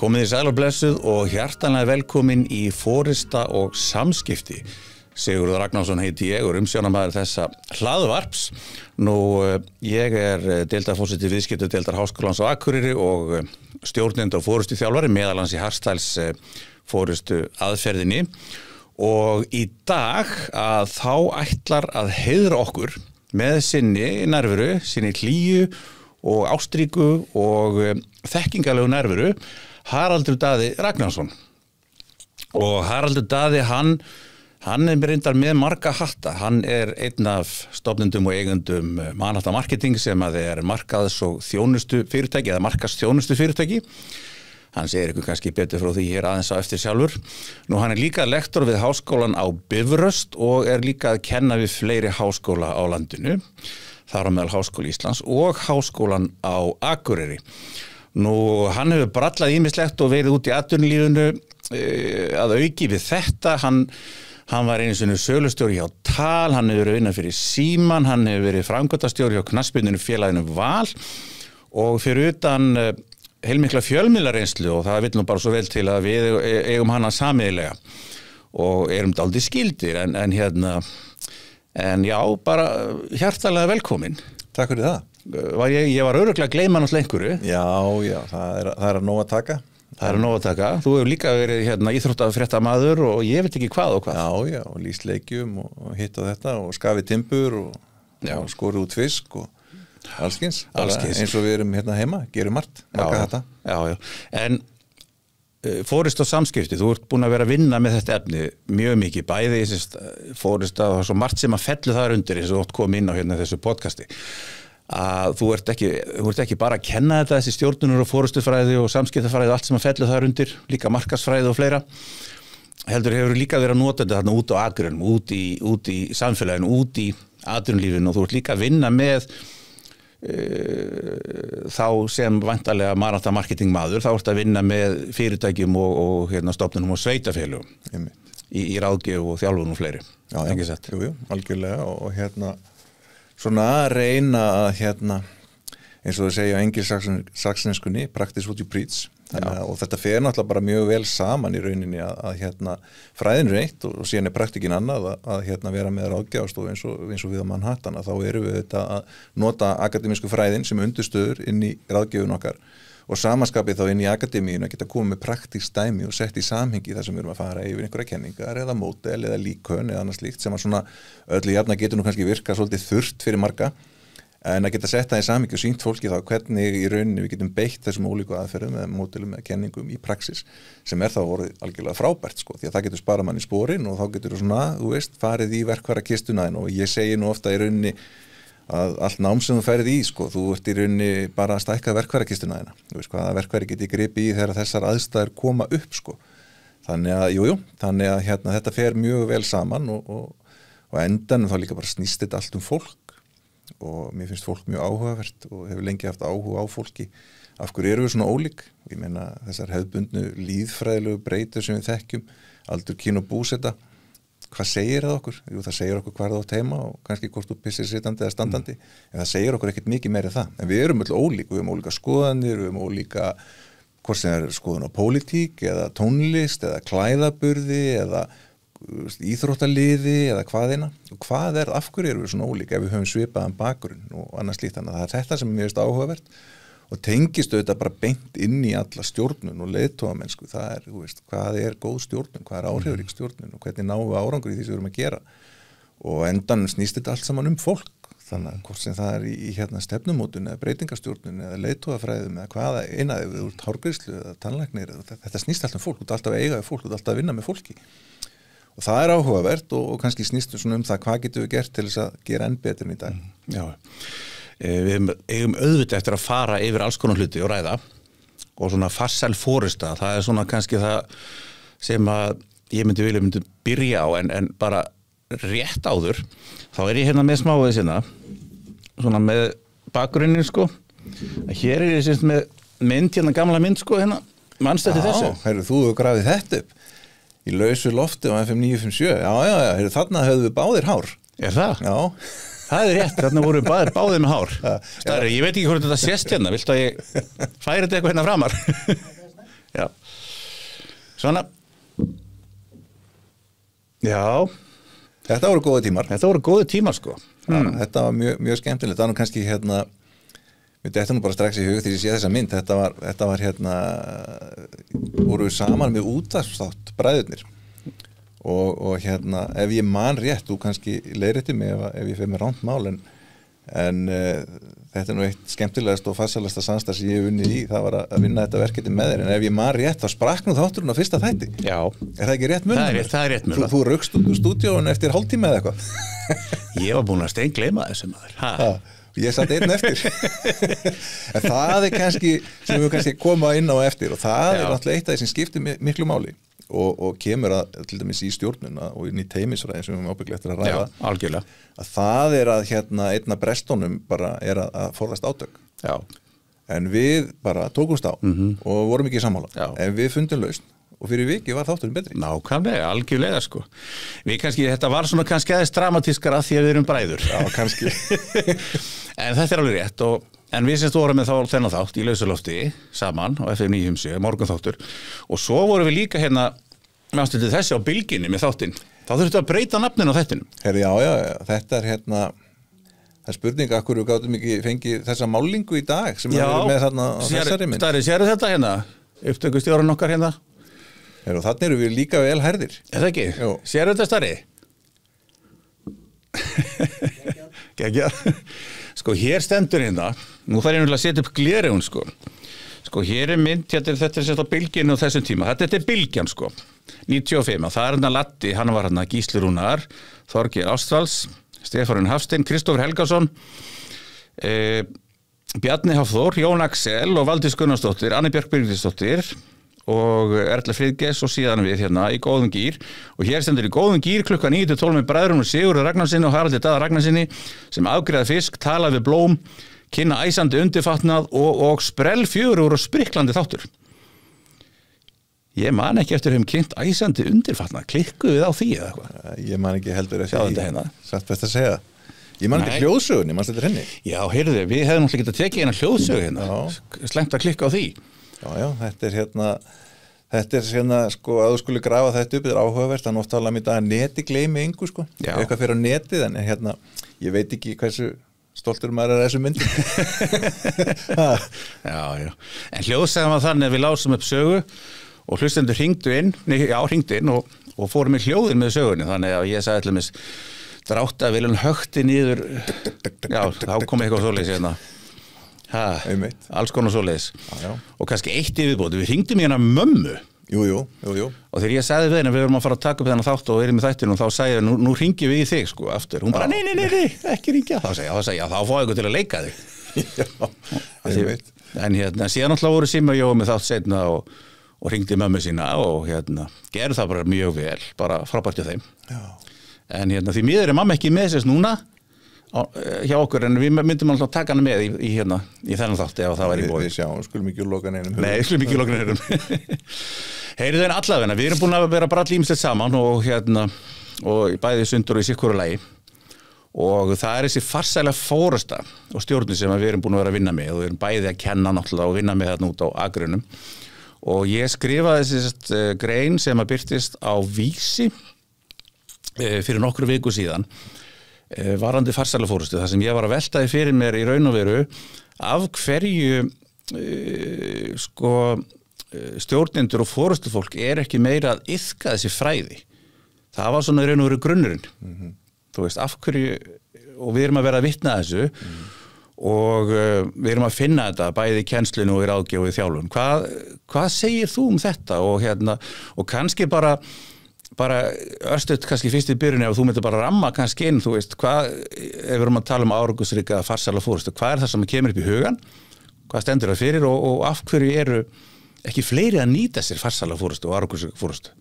Komið í sæl og blessuð og hjartanlega velkomin í Forista og samskipti. Sigurður Ragnarsson heiti ég og umsjónarmaður þessa hlaðvarps. Ég deildarforseti viðskiptadeildar Háskólans á Akureyri og stjórnandi og forystuþjálfari meðalans í Harstæls forystu aðferðinni. Og í dag þá ætlar að heiðra okkur með sinni nærveru, sinni hlýju og ástríku og þekkingalegu nærveru Haraldur Daði Ragnarsson. Og Haraldur Daði, hann reyndar með marga hatta. Hann einn af stofnendum og eigendum Manhattan Marketing sem markaðs- og þjónustufyrirtæki eða markaðsþjónustufyrirtæki. Hann segir ykkur kannski betur frá því hér aðeins á eftir sjálfur. Hann líka lektor við Háskólan á Bifröst og líka að kenna við fleiri háskóla á landinu. Þar á meðal Háskóli Íslands og Háskólan á Akureyri. Hann hefur brallað ýmislegt og verið út í atvinnulífinu að auki við þetta. Hann var einu sinni sölustjóri hjá TAL, hann hefur verið innan fyrir Síman, hann hefur verið framkvæmdastjóri hjá knattspyrnufélaginu Val og fyrir utan heilmikla fjölmiðlareynslu og það vill bara svo vel til að við eigum hana sameiginlega og erum dálítið skyldir en já, bara hjartalega velkomin. Takk fyrir það. Ég var örugglega að gleyma náttúrulega einhverju. Já, það er að nóg að taka. Það er að nóg að taka. Þú hefur líka verið íþróttafréttamaður og ég veit ekki hvað og hvað. Já, og lýst leikjum og hitt á þetta og skafið timbur og skorið út fisk og allskins. Eins og við erum heima, gerum margt. Já. En Forista og samskipti, þú ert búin að vera að vinna með þetta efni mjög mikið, bæði Forista og svo margt sem að fellu þar undir eins og þú kom inn á þessu podcasti. Að þú ert ekki bara að kenna þetta, þessi stjórnunur og forystufræði og samskiptafræði og allt sem að fellu þar undir, líka markaðsfræði og fleira. Heldur hefur líka verið að nota þetta þarna út á Akureyrinum, út í samfélaginu, út í atvinnulífinu og þú ert líka að vinna með þá sem væntanlega Manhattan Marketing maður, þá ert að vinna með fyrirtækjum og stofnunum og sveitafélögum í ráðgjöf og þjálfun og fleiri. Já, ekki sett. Jú, algjörlega og svona að reyna að eins og þau segja á engilsaxneskunni, practice what you preach. Og þetta fer náttúrulega bara mjög vel saman í rauninni að fræðin eitt og síðan praktikin annað að vera með ráðgjafastofu eins og við á Manhattan að þá erum við þetta að nota akademísku fræðin sem undirstöður inn í ráðgjöfun okkar og samanskapið þá inn í akademíun að geta komið með praktískt dæmi og sett í samhengi þar sem við erum að fara yfir einhverja kenningar eða módel eða líkön eða annað slíkt sem að svona öllu jafna getur kannski virka svolítið þurrt fyrir marga en að geta sett það í samhengi og sýnt fólki þá hvernig í rauninni við getum beitt þessum ólíku aðferðum eða módelum eða kenningum í praxis sem þá orðið algjörlega frábært því að það getur sparað mann í sporin og þá getur farið í verkfærakistuna og ég segi nú ofta í rauninni að allt nám sem þú ferð í þú ert í rauninni bara að stækka verkfærakistuna þú veist hvaða verkfæri geti gripið í þegar þessar aðstæður koma upp þannig að þannig að þetta fer mjög vel saman og endanum þá líka bara snýst þetta allt fólk og mér finnst fólk mjög áhugavert og hefur lengi haft áhuga á fólki af hverju erum við svona ólík ég meina þessar hefðbundnu líðfræðilegu breytur sem við þekkjum aldur, kyn og búseta hvað segir það okkur? Jú, það segir okkur hvar þú átt heima og kannski hvort þú pissir sittandi eða standandi en það segir okkur ekkert mikið meira það en við erum öll ólík, við erum ólíka skoðanir við erum ólíka hvort sem skoðun á pólitík eða tónlist eða klæðaburði eða íþróttaliði eða hvaðina og hvað af hverju erum við svona ólík ef við höfum svipaðan bakgrunn og annars slíkt þannig að það þetta sem mér finnst áhugavert og tengist auðvitað bara beint inn í alla stjórnun og leiðtogamennsku það hvað góð stjórnun, hvað áhrifarík stjórnun og hvernig náum við árangur í því sem við erum að gera og endan snýst þetta allt saman fólk þannig að hvort sem það í stefnumótun eða breytingastjórnun eða leiðtogafræðum eða hvaða einaði við úr hárgreiðslu eða tannlæknir þetta snýst allt fólk, þú ert alltaf að eiga við fólk, þú ert alltaf að vinna með fólki og það áhugavert og kannski snýst svona það hvað getum við gert til þess að gera enn betur í dag. Já, við eigum auðvitað eftir að fara yfir alls konar hluti og ræða og svona farsæl forista, það svona kannski það sem að ég myndi byrja á en bara rétt áður, þá ég með smáið svona með bakgrunnin að hér ég með mynd, gamla mynd manstu eftir þessu? Já, þú hefur grafið þetta upp. Í lausu lofti á FM 957. Já, þarna höfðu við báðir hár. Er það? Já. Það rétt, þarna voru báðir með hár. Starri, ég veit ekki hvort þetta sést viltu að ég færi þetta eitthvað framar? Já. Svona. Já. Þetta voru góði tímar. Þetta voru góði tímar, sko. Þetta var mjög skemmtilegt. Það var nú kannski við dettum nú bara strax í hug þegar ég sé þessa mynd. Þetta var voru við saman með útvarpsþátt bræðurnir. Og ef ég man rétt, þú kannski leiðréttir mig ef ég fer með rangt mál, en þetta nú eitt skemmtilegast og farsælasta samstarf sem ég hef unnið í, það var að vinna þetta verkefni með þér, en ef ég man rétt, þá sprakk nú þátturinn á fyrsta þætti. Já. Er það ekki rétt munum? Það er rétt munum. Þú rökst út úr stúdíóinu eftir hálftíma eða eitthvað? Ég var búin að steingleyma þessu maður. Ég satt einn eftir. En það er kannski, sem við kannski koma inn á eftir, og það er náttúrulega eitt af því sem skiptir miklu máli. Og kemur til dæmis í stjórnuna og inn í teymisræði sem við höfum ábygglega eftir að ræða. Já, algjörlega. Að það er að einn af brestunum bara er að forðast átök. Já. En við bara tókumst á og vorum ekki sammála. En við fundum lausn og fyrir viki var þátturinn betri. Nákvæmlega, algjörlega sko. Þetta var svona kannski aðeins dramatískara því að við erum bræður. Já, kannski. En þetta er alveg rétt en við semst vorum með þennan þátt í lausalofti saman á FM 957, morgunþáttur, og svo vorum við líka meðanstundið þessi á bylginni með þáttinn. Þá þurftu að breyta nafninu á þættinum. Já, þetta er það er spurning af hverju gátum ekki fengið þessa málingu í dag sem við erum með þarna á þessari mynd. Já, sérðu þetta upptökustjórinn okkar og þannig eru við líka vel herðir. Er það ekki? Jú. Sérðu þetta Starri? Geggjað. Sko, hér stendur nú þarf ég að setja upp gleraugun, sko, hér er mynd, þetta er sett á bylginu á þessum tíma, þetta er bylgjan, 95, og það er Latti, hann var Gísli Rúnar, Þorgeir Ástvalds, Stefán Hafstein, Kristófur Helgason, Bjarni Hafþór, Jón Axel og Valdís Gunnarsdóttir, Anni Björk Birgisdóttir og Erla Friðges og síðan við í góðum gír, og hér stendur í góðum gír klukkan 9-12 með bræðrunum Sigurði Ragnarsinni og Haraldi Daða Ragnarsinni sem afgreiða fisk, tala við blóm, kynna æsandi undirfatnað og sprellfjögur úr spriklandi þáttur. Ég man ekki eftir kynnt æsandi undirfatnað, klikkuðu við á því eða eitthvað? Ég man ekki heldur eftir því, satt best að segja. Ég man ekki hljóðsögun, ég man þetta henni. Já, heyrðu, við hefðum náttúrulega getað tekið hljóðsögu slengt að klikka á því. Já, þetta er að þú skuli grafa þetta upp, þetta er áhugavert, þannig oft tala um í dag að neti gleymi engu, eitthvað fyrir á netið, en ég veit ekki hversu stoltur maður er þessu myndi. Já, en hljóðsæðan var þannig að við lásum upp sögu og hlustendur hringdu inn og fórum í hljóðin með sögunni, þannig að ég sagði allir drátt að viljum högti niður, já, þá kom eitthvað svoleiðis alls konar svoleiðis og kannski eitt í viðbóti, við hringdum í mömmu. Jú. Og þegar ég sagði við henni, við erum að fara að taka upp þennan þátt og erum í þættinu, og þá sagði ég, nú hringjum við í þig aftur, hún bara, nei, ekki hringja. Þá sagði ég, þá fá ykkur til að leika þig. Já, en síðan alltaf voru Simma og Jói með þátt seinna og hringdi mömmu sína og gerðu það bara mjög vel, bara frábært hjá þeim. Já. En því miður er mamma ekki með sérst núna hjá okkur, en við myndum alltaf að taka hana með í þennan þátt ef það væri í boði. Við sjáum, skulum ekki loka neinum. Nei, skulum ekki loka neinum. Heyrðu þeim allavegna, við erum búin að vera bara allir ýmislegt saman og bæði sundur og í sikkoru lagi, og það er þessi farsæla fórusta og stjórnir sem við erum búin að vera að vinna með, og við erum bæði að kenna náttúrulega og vinna með þarna út á Akrunum, og ég skrifaði þessi grein sem að birtist á Vísi fyrir nokkru viku síðan varandi farsæla fórustu, þar sem ég var að veltaði fyrir mér í raun og veru af hverju stjórnendur og fórustufólk er ekki meira að iðka þessi fræði. Það var svona í raun og veru grunnurinn. Þú veist, af hverju, og við erum að vera að vitna þessu og við erum að finna þetta bæði í kennslinu og í ráðgjöf og í þjálfun. Hvað segir þú þetta? Og kannski bara örstuðt kannski fyrst í byrjunni, ef þú myndir bara ramma kannski inn, þú veist, ef við erum að tala um árangusríka farsæla fórustu, hvað er það sem kemur upp í hugan, hvað stendur það fyrir og af hverju eru ekki fleiri að nýta sér farsæla fórustu og árangusríka fórustu?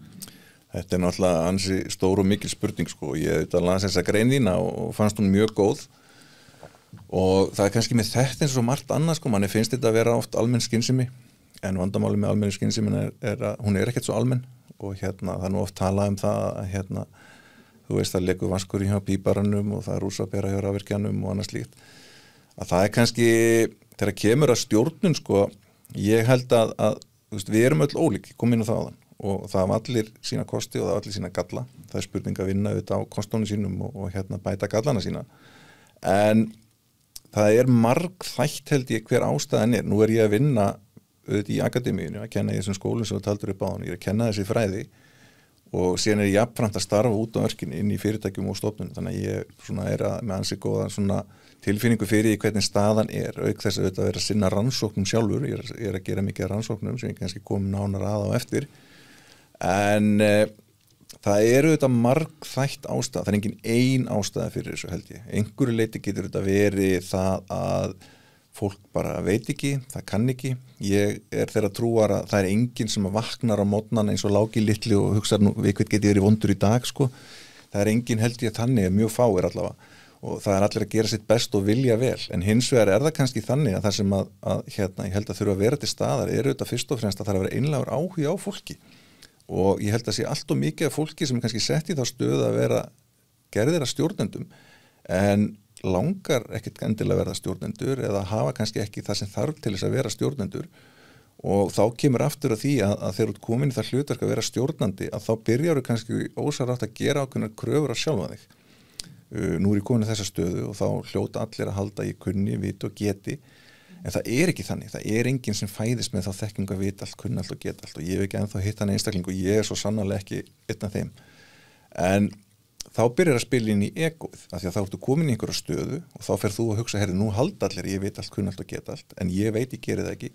Þetta er náttúrulega ansi stór og mikil spurning, ég las þessa grein þína og fannst hún mjög góð, og það er kannski með þetta eins og margt annað, manni finnst þetta að vera oft almenn skynsemi, en vandamáli með almennu skynsemin er að hún er ekkert svo almenn, og það er nú oft talað um það að þú veist, það leikur vaskur í hjá píparanum og það er rúsapera hjá rafvirkjanum og annað slíkt, að það er kannski þegar kemur að stjórnun, ég held að við erum öll ólík, kom inn á það áðan og það hafa allir sína kosti og það hafa allir sína galla, það er spurning að vinna auðvitað á kostunum sínum og hérna bæta gallana sína, en það er margþætt held ég hver ástæðan er. Nú er ég að vinna auðvitað í akademíunni, að kenna í þessum skólum sem þú taldur upp á hann, ég er að kenna þessi fræði og síðan er ég jafnframt að starfa út á örkinni inn í fyrirtækjum og stofnunum, þannig að ég svona er að með ansi góða svona tilfinningu fyrir í hvernig staðan er, auk þess að auðvitað vera að sinna rannsóknum sjálfur, ég er að gera mikið rannsóknum sem ég kannski komi nánar að á eftir, en það eru auðvitað margþætt ástæða, það er engin ein ástæða fyrir þessu held ég, einhverju leyti getur þetta verið það að fólk bara veit ekki, það kann ekki, ég er þeirra trúar að það er enginn sem vaknar á mótnana eins og lági litli og hugsa nú við hvað geti verið vondur í dag sko, það er enginn held ég þannig, mjög fáir allavega og það er allir að gera sitt best og vilja vel, en hins vegar er það kannski þannig að það sem að hérna, ég held að þurfa að vera til staðar er auðvitað fyrst og fremst að það er að vera einlægur áhugi á fólki og ég held að sé allt og mikið af fólki sem er kannski sett í þá stöðu að vera gerðir að stjórnendum en langar ekkert endilega að verða stjórnendur eða hafa kannski ekki það sem þarf til þess að vera stjórnendur og þá kemur aftur að því að þegar þú komin í það hlutverk að vera stjórnandi að þá byrjar þú kannski ósarrátt að gera ákveðnar kröfur að sjálfa þig. Nú er ég komin í þessa stöðu og þá hljóta allir að halda í kunni, viti og geti en það er ekki þannig, það er enginn sem fæðist með þá þekkingu að vita allt, kunna allt og geta allt og ég hef ekki ennþá hitt hann einstakling og ég er svo sannarlega ekki einn af þeim en þá byrjar að spila inn í egoið af því að þá ertu komin í einhverja stöðu og þá fer þú að hugsa, herri, nú halda allir, ég veit allt, kunna allt og geta allt, en ég veit ég geri það ekki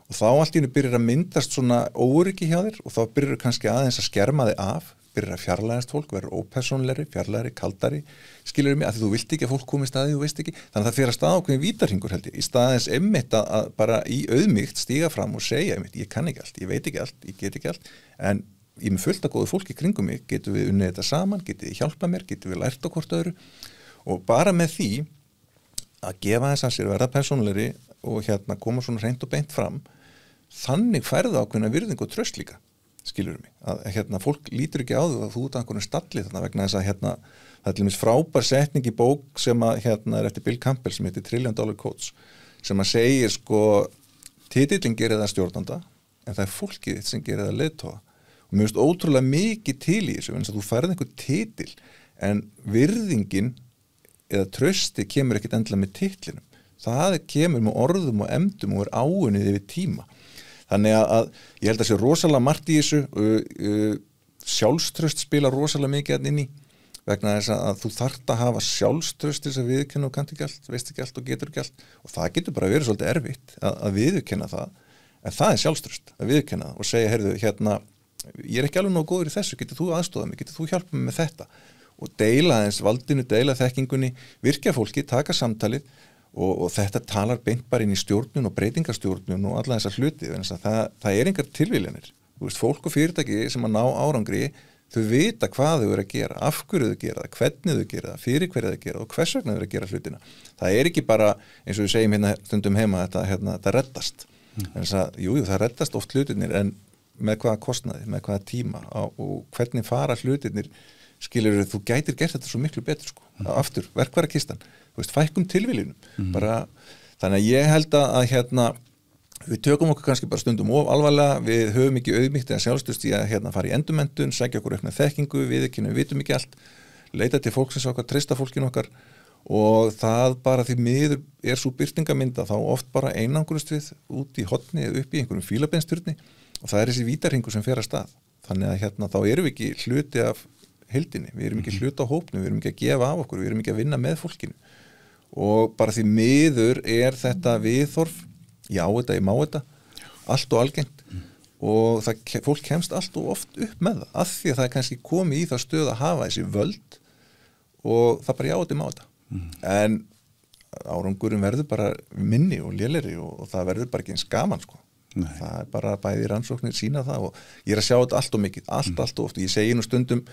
og þá allt í einu byrjar að myndast svona óryggi hjá þér og þá byrjar kannski aðeins að skerma þig af, byrjar að fjarlægast fólk, verður ópersónlegri, fjarlægari, kaldari, skilur mig, af því þú vilt ekki að fólk komi í staði, þú veist ekki, þannig að það fer að staða ákveðin vítarhingur held ég, í staðins einmitt að bara í auðmýkt stíga fram og segja einmitt, ég kann ekki allt, ég veit ekki allt, ég get ekki allt, en ég með fullt að góðu fólki kringum mig, getum við unnið þetta saman, getum við hjálpað mér, getum við lært á hvort öðru og bara með því að gefa þess að sér verða persónulegri og hérna koma svona hreint og beint fram, þannig færðu ákveðna virðingu og tröst líka, skilur mig, að hérna fólk lítur ekki á því að þú út af einhvern stalli þarna vegna þess að hérna það er til dæmis frábær setning í bók sem að hérna er eftir Bill Campbell sem heitir $1 Trillion Coach sem að segir sko titillinn gerir það stjórnanda en það er fólkið þitt sem gerir það leiðtoga og mér finnst ótrúlega mikið til í þessu en þú færð einhver titil en virðingin eða trösti kemur ekkit endilega með titlinum það kemur með orðum og emdum og er áunnið yfir tíma þannig að ég held að sé rosalega margt í þessu sjálfströst spila rosalega mikið inn í vegna þess að þú þarft að hafa sjálfströst til þess að viðurkenna og kannt ekki allt, veist ekki allt og getur ekki allt og það getur bara verið svolítið erfitt að viðurkenna það en það er sjálfströst að viðurkenna það og segja heyrðu hérna ég er ekki alveg nógu góður í þessu, getur þú aðstofað mig, getur þú hjálpað mig með þetta og deila eins valdinu, deila þekkingunni, virkja fólki, taka samtalið og þetta talar beint bara inn í stjórnun og breytingarstjórnun og alla þessar hluti, þannig að það er engar tilviljanir, þú veist, fólk og fyrirtæki sem að ná árangri, þau vita hvað þau eru að gera, af hverju þau gera það, hvernig þau gera það, fyrir hverju þau gera það og hvers vegna þau eru að gera hlutina. Það er ekki bara, eins og við segjum hérna stundum heima, þetta reddast, þannig að jú, það reddast oft hlutinir en með hvaða kostnaði, með hvaða tíma og hvernig fara hlutirnir skilur þú gætir gert þetta svo miklu betur sko, aftur, verkvarakistan þú veist, fækkum tilviljunum bara, þannig að ég held að hérna, við tökum okkur kannski bara stundum of alvarlega, við höfum ekki auðmýkt eða sjálfstöðst í að hérna, fara í endurmenntun, sækja okkur upp með þekkingu, við vitum ekki allt leita til fólksins okkar, treysta fólkinu okkar og það bara því miður er svo birtingamynda þá oft bara einangrust við út í hotni eða upp í einhverjum fílabeinsturni og það er þessi vítarhingur sem fer að stað þannig að hérna þá erum við ekki hluti af heildinni, við erum ekki hluti á hópnu við erum ekki að gefa af okkur, við erum ekki að vinna með fólkinu og bara því miður er þetta viðhorf já þetta, ég má þetta allt og algengt og fólk kemst allt og oft upp með það af því að það er kannski komið í það stöð að hafa þessi völd og það bara já þetta, ég má þetta en árangurinn verður bara minni og lélegri og það verður bara ekki eins gaman sko Nei. Það er bara bæði rannsóknir sína það og ég er að sjá þetta allt og mikið, allt og oft og ég segi nú stundum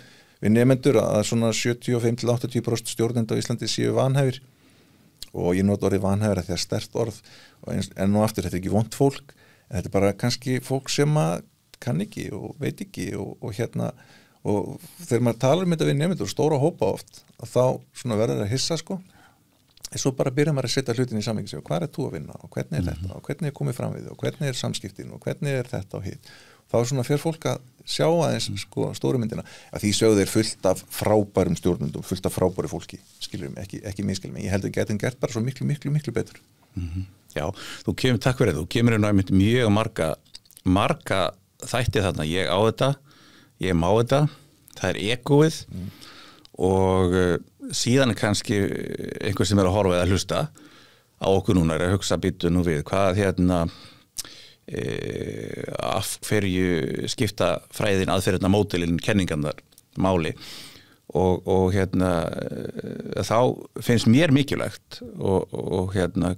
við nefendur að svona 75-80% stjórnenda á Íslandi séu vanhæfir og ég nota orðið vanhæfir að það er sterkt orð en nú aftur þetta er ekki vont fólk en þetta er bara kannski fólk sem að kann ekki og veit ekki og hérna og þegar maður talar þetta við nefendur stóra hópa oft að þá svona verður að hissa sko svo bara byrja maður að setja hlutin í samhengi og hvað þú að vinna og hvernig þetta og hvernig komið fram við og hvernig samskiptin og hvernig þetta og hitt. Þá svona fyrir fólk að sjá aðeins sko, stóru myndina. Að því sögðu fullt af frábærum stjórnundum, fullt af frábæru fólki, skiljum, ekki miskilum. Ég held að getum gert bara svo miklu betur. Já, takk fyrir þú kemur inn á mjög marga þætti þarna, ég á þetta, ég má þetta, það egoið og síðan kannski einhver sem að horfa eða hlusta á okkur núna að hugsa býtu nú við, hvað af hverju skipta fræðin aðferðina mótilinn kenningarnar máli og þá finnst mér mikilvægt og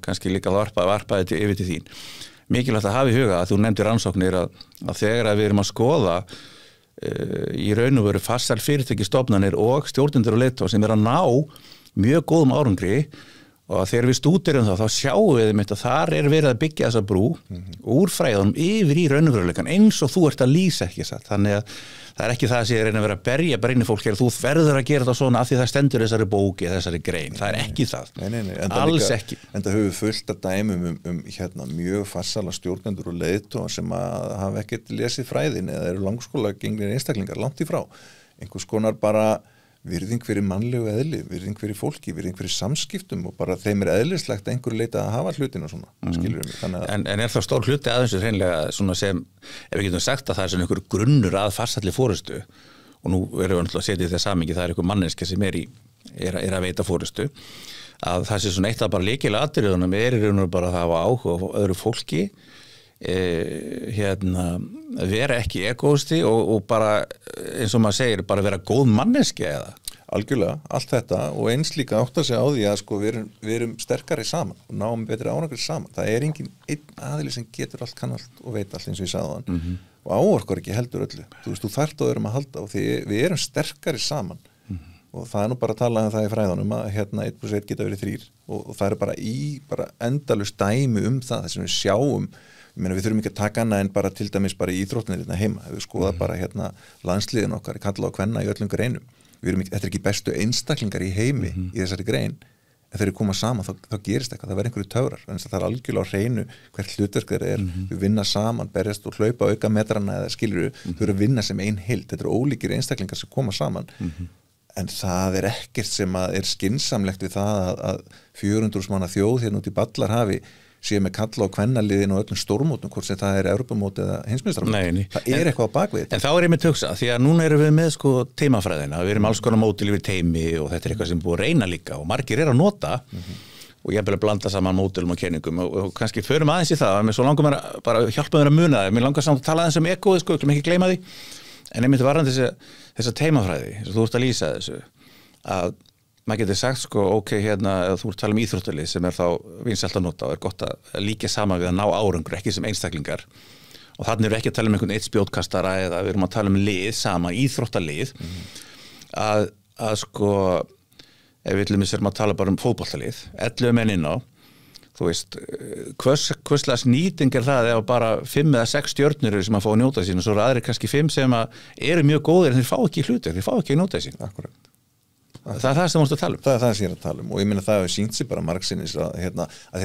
kannski líka varpa þetta yfir til þín mikilvægt að hafa í huga að þú nefndir rannsóknir að þegar við erum að skoða í raun og veru farsæl fyrirtæki stofnanir og stjórnendur og leiðtogar sem að ná mjög góðum árangri og þegar við stúderum þá sjáum við að þar verið að byggja þessa brú úr fræðunum yfir í raunveruleikann eins og þú ert að lýsa ekki satt. Þannig að það ekki það að sé reyna að vera að berja bara inn í fólk þú verður að gera það svona af því það stendur þessari bóki þessari grein, það ekki það alls ekki. En það höfum fullt að dæmum mjög farsæla stjórnendur og leiðtogar sem að hafa ekkert lesið fræðin eða eru langskóla gengnir einstaklingar langt í frá, einhvers konar bara virðing fyrir mannlegu eðli, virðing fyrir fólki, virðing fyrir samskiptum og bara þeim eðlislegt að einhverju leita að hafa hlutina svona, skilur við mig. En það stór hluti að þessu hreinlega svona sem, ef við getum sagt að það svona einhver grunnur að farsælli forystu og nú erum við náttúrulega að setja í það samingi, það einhver manneski sem er að veita forystu, að það sé svona eitt að bara lykilega atriðunum í raun og bara að hafa áhuga á öðru fólki, vera ekki egóisti og bara eins og maður segir bara vera góð manneski eða algjörlega, allt þetta og eins líka átt að segja á því að sko við erum sterkari saman og náum betri árangri saman, það engin einn aðili sem getur allt, kann allt og veit allt eins og ég sagði þann og áorkar ekki heldur öllu, þú þarft á öðrum að halda og því við erum sterkari saman og það nú bara að tala um það í fræðunum að 1+1 geta verið 3 og það bara endalaust dæmi það sem við sjáum. Við þurfum ekki að taka hana en bara til dæmis bara í íþróttinni heima, við skoða bara landsliðin okkar, kalla á kvenna í öllum greinum. Þetta ekki bestu einstaklingar í heimi í þessari grein, en þegar við koma saman þá gerist eitthvað, það verður einhverju töfrar, en það er algjörlega á hreinu hvert hlutverk þeir við vinna saman, berjast og hlaupa auka metrana eða skilur við þurfum að vinna sem ein heild, þetta eru ólíkir einstaklingar sem koma saman, en það er ekkert sem er skynsamlegt við það að 400 manna þjóð hérna út í ballarhafi sé með kalla á kvennaliðin og öllum stórmótum hvort sem það Evrópumót eða heimsmeistaramót. Það eitthvað á bakvið. En þá ég með hugsa, því að núna erum við með teimafræðina, við erum alls konar mótil yfir teimi og þetta eitthvað sem búið að reyna líka og margir að nota og ég vil blanda saman mótilum og kenningum og kannski förum aðeins í það, mér svo langar mér bara hjálpa mér að muna það, mér langar samt að tala aðeins um egóið, ekki gleyma því, en einmitt varðandi þessa teimafræði, þú ert að lýsa þessu, að maður getur sagt ok, ef þú ert að tala um íþróttalið sem þá vinsælt að nota og gott að líka saman við að ná árangur, ekki sem einstaklingar og þannig erum við ekki að tala um einhvern eitt spjótkastara eða við erum að tala um lið sama, íþróttalið að ef við erum að tala bara um fótboltalið 11 menn inn á þú veist, hvurslags nýting það ef bara 5 eða 6 stjörnur sem að fá að njóta sín og svo aðrir kannski 5 sem eru mjög góðir en þeir fá ekki hluti, þeir fá ekki að njóta sín. Akkurat. Það það sem þú ert að tala um. Það sem ég er að tala um og ég meina það hefur sýnt sig bara margsinnis að því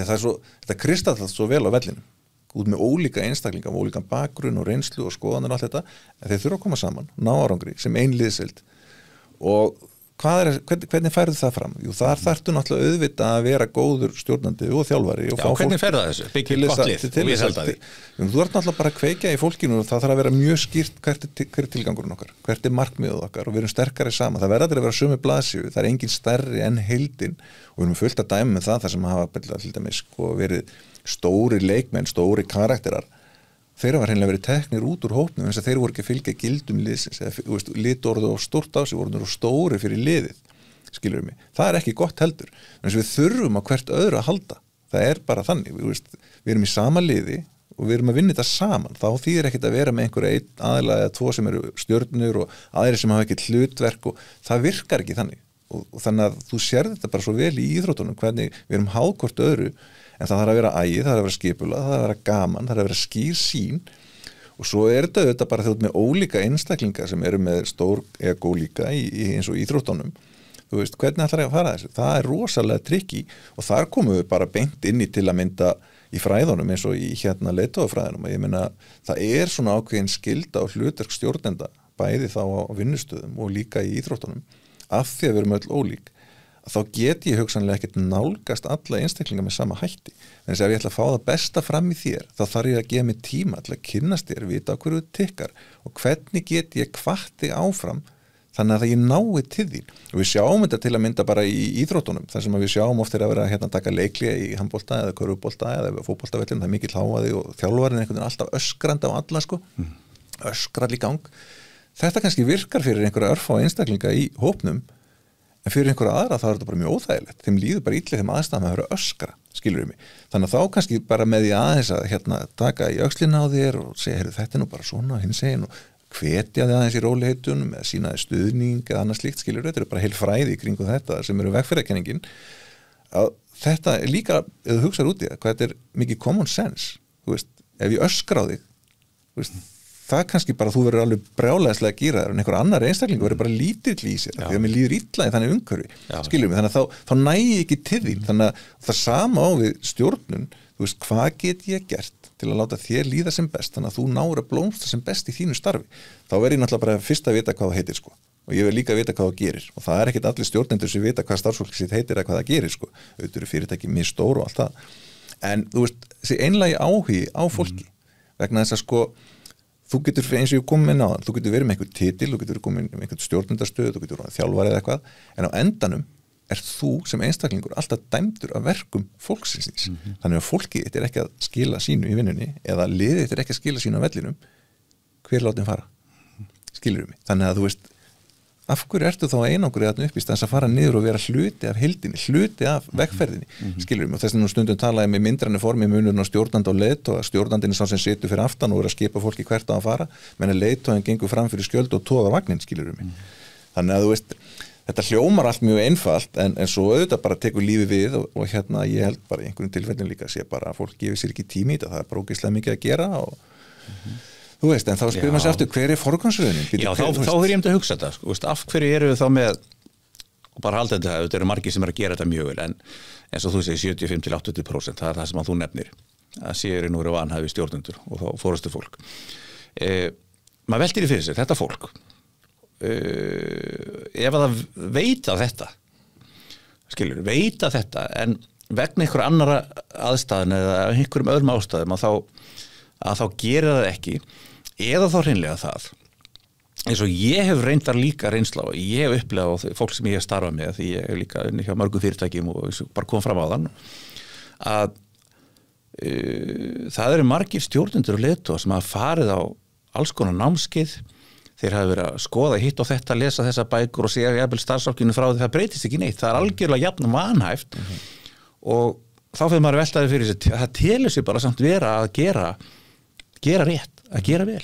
að þetta kristallast svo vel á vellinum út með ólíka einstaklinga, ólíkan bakgrunn og reynslu og skoðanir og allt þetta en þeir þurfa að koma saman, ná árangri sem ein liðseild og hvernig færðu það fram? Jú, þar þarftu náttúrulega auðvitað að vera góður stjórnandi og þjálfari og hvernig færðu það þessu? Byggir gott lið og við held að því. Þú ert náttúrulega bara að kveikja í fólkinu og það þarf að vera mjög skýrt hver tilgangurinn okkar, hvert markmiðið okkar og við erum sterkari saman. Það verður að vera sömu blaðsíðu, það engin stærri en heildin og við erum fullt að dæma með það sem hafa til dæmis verið stóri leikmenn, stóri karakterar þeir var hreinlega verið teknir út úr hópnum eins og þeir voru ekki að fylgja gildum liðsins eða litorðu og stórt á sig voru stóri fyrir liðið, skilur mig það ekki gott heldur, en við þurfum á hvert öðru að halda, það bara þannig við erum í sama liði og við erum að vinna þetta saman, þá þýðir ekkert að vera með einhverja einn aðila eða 2 sem eru stjörnur og aðrir sem hafa ekkert hlutverk og það virkar ekki þannig og þannig að þú sérð þetta bara svo vel í íþróttunum hvernig við erum háð hvort öðru en það þarf að vera ægið, það þarf að vera skipulað, það þarf að vera gaman, það þarf að vera skýr sín og svo þetta auðvitað bara þjótt með ólíka einstaklinga sem eru með stór ego líka í eins og íþróttunum þú veist, hvernig ætlar ég að fara þessu? Það rosalega trikki og þar komum við bara beint inn í til að mynda í fræðunum eins og í leiðtogafræðunum og ég meina, það svona ákveðin skylda og hlutverk stjórnenda bæði þá á vinnustöðum og líka í íþróttunum af því að við erum öll ólík að þá get ég hugsanlega ekkert nálgast alla einstaklinga með sama hætti en þess að ef ég ætla að fá það besta fram í þér þá þarf ég að gefa mig tíma til að kynnast þér, vita á hverju þú tikkar og hvernig get ég hvatt þig áfram þannig að ég nái til þín og við sjáum þetta til að mynda bara í íþróttunum þar sem við sjáum oft að vera að taka leikli í handbolta eða körfubolta eða fótboltavellin, það er mikill hávaði og þjálfarinn einhvern veginn alltaf öskrandi á alla sko, öskrar í gang þetta kannski virkar fyrir einhverja örfá einstaklinga í hópnum en fyrir einhverja aðra þá þetta bara mjög óþægilegt þeim líður bara illa þeim aðstæðum að vera öskra skilur mig, þannig að þá kannski bara með því aðeins að taka í öxlina á þér og segja, heyrðu þetta nú bara svona og hinn segir nú hvetja þið aðeins í róleitunum eða sína þið stuðning eða annað slíkt skilur þetta bara heil fræði í kringu þetta sem eru vegferðarkenningin að þetta er líka, ef þú hugsar út í það hvað þetta er mikið common sense þú veist, ef ég öskra á þig þú veist, það kannski bara þú verður alveg brjálæðislega að gera þér en einhver annar einstakling verður bara lítill í sér því að mér líður illa í þannig umhverfi skilur mig, þannig að þá næ ég ekki til þín þannig að það sama á við stjórnun þú veist, hvað get ég gert til að láta þér líða sem best þannig að þú náir að blómstra sem best í þínu starfi þá verður ég náttúrulega bara fyrst að vita hvað það heitir sko og ég vil líka vita hvað það gerir og það er ekkit allir stjórnendur sem vita hvað starfsfólk sitt heitir eða hvað það gerir sko auðvitað eru fyrirtæki mjög stór og allt það en þú veist, þessi einlægi áhugi á fólki vegna þess að sko þú getur eins og ég kom með náðan, þú getur verið með einhver titil, þú getur komið með einhvern stjórnendastöð, þú getur verið þjálfari eða eitthvað, en á endanum er þú sem einstaklingur alltaf dæmdur af verkum fólksins. Þannig að fólkið þetta er ekki að skila sínu í vinnunni eða liðið þetta er ekki að skila sínu á vellinum, hver látum fara? Skilur mig. Þannig að þú veist, af hverju ertu þá einangrið þarna upp í staðins að fara niður og vera hluti af heildinni, hluti af vegferðinni, skilur mig, og þess vegna stundum talaði með myndrænu formi munurinn á stjórnandi og leiðtoga, stjórnandinn er sá sem situr fyrir aftan og er að skipa fólki hvert á að fara, menn að leiðtoginn gengur fram fyrir skjöld og toga vagnin, skilur mig. Þannig að þú veist, þetta hljómar allt mjög einfalt, en svo auðvitað bara tekur lífi við og ég held bara í einhverjum tilfellum líka sé bara að fólk gefur sér ekki tími í þetta, það er bara ógeðslega mikið að gera og þú veist, en þá spyrir maður sér aftur hver er forgangsröðunin? Já, þá er ég að hugsa þetta, sko, af hverju eru við þá með, og bara halda þetta eru margir sem eru að gera þetta mjög vel, en eins og þú segir 75-80%, það er það sem að þú nefnir, að séri nú eru vanhæfi stjórnendur og þá fórustu fólk. Maður veltir í fyrir sig, þetta fólk, ef að það veit af þetta, skilur, veit af þetta, en vegna einhver annara aðstæðan eða einhverjum öðrum ástæðum að þá gerir það ekki eða þá hreinlega það eins og ég hef reyndar líka reynsla og ég hef upplegað fólk sem ég hef starfað með því ég hef líka unni hjá mörgum fyrirtækjum og bara kom fram á þann að það eru margir stjórnendur og leiðtogar sem hafa farið á alls konar námskeið þeir hafa verið að skoða hitt og þetta lesa þessa bækur og segja jafnvel starfsfólkinu frá því það breytist ekki neitt, það er algjörlega jafn vanhæft og þá fyrir maður veltaði fyrir sig það telur sig bara samt vera að gera rétt, að gera vel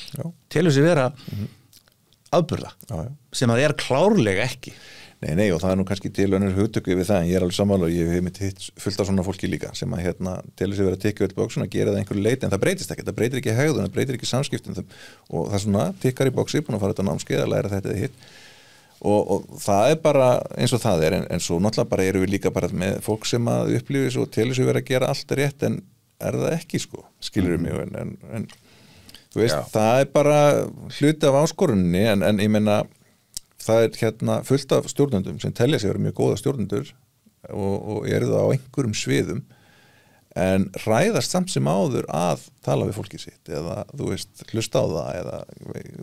telur sig vera afburða sem að það er klárlega ekki Nei, og það er nú kannski til önnur hugtöku við það, en ég er alveg sammála og ég hef mitt hitt fullt af svona fólki líka sem að telur sig vera að tekja öll bóksun að gera það einhverju leiti, en það breytist ekki, það breytir ekki hegðun, það breytir ekki samskiptum og það er svona tikkar í bóksi, búin að fara þetta námskeið að læra þetta eða hitt og það er bara eins og það er, en svo náttúrulega bara erum við líka bara með fólk sem að upplifi svo telur sig vera að gera allt rétt, en er það ekki sko, skilur mig, en þú veist, það er bara hluti af áskorunni, en ég meina það er fullt af stjórnendum sem telja sig vera mjög góða stjórnendur og eru það á einhverjum sviðum en ræðast samt sem áður að tala við fólkið sitt eða þú veist, hlusta á það eða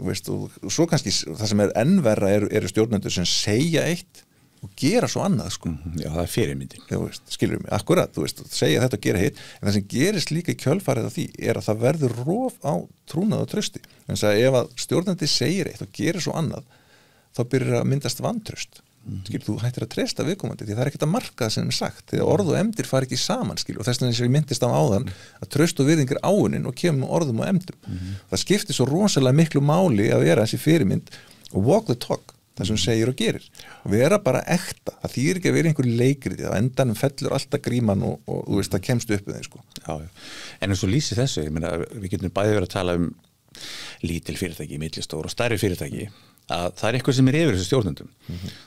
veist, og svo kannski það sem er ennverra eru stjórnendur sem segja eitt og gera svo annað sko. Já, það er fyrirmyndin. Þú veist, skilur mig, akkurat, þú veist, segja þetta og gera hitt, en það sem gerist líka í kjölfarið af því er að það verður rof á trúnað og trausti. Þannig að ef að stjórnandi segir eitt og gerir svo annað þá byrjar að myndast vantraust skilur, þú hættir að treysta viðkomandi því það er ekkert að marka það sem er sagt, því að orð og emdir fara ekki saman, skilur, og þess vegna sem ég myndist á áðan að traust og virðing er áunin og kemur með orðum og emdum það skiptir svo rosalega miklu máli að vera þessi fyrirmynd og walk the talk það sem segir og gerir, og vera bara ekta, það þýðir ekki að vera einhver leikrið á endanum fellur alltaf gríman og þú veist, það kemst upp við þeim sko. Já. En eins og lýsi þessu, ég meina, við getum bæði verið að tala lítil fyrirtæki, millistór og stærri fyrirtæki að það eitthvað sem yfir þessu stjórnendum.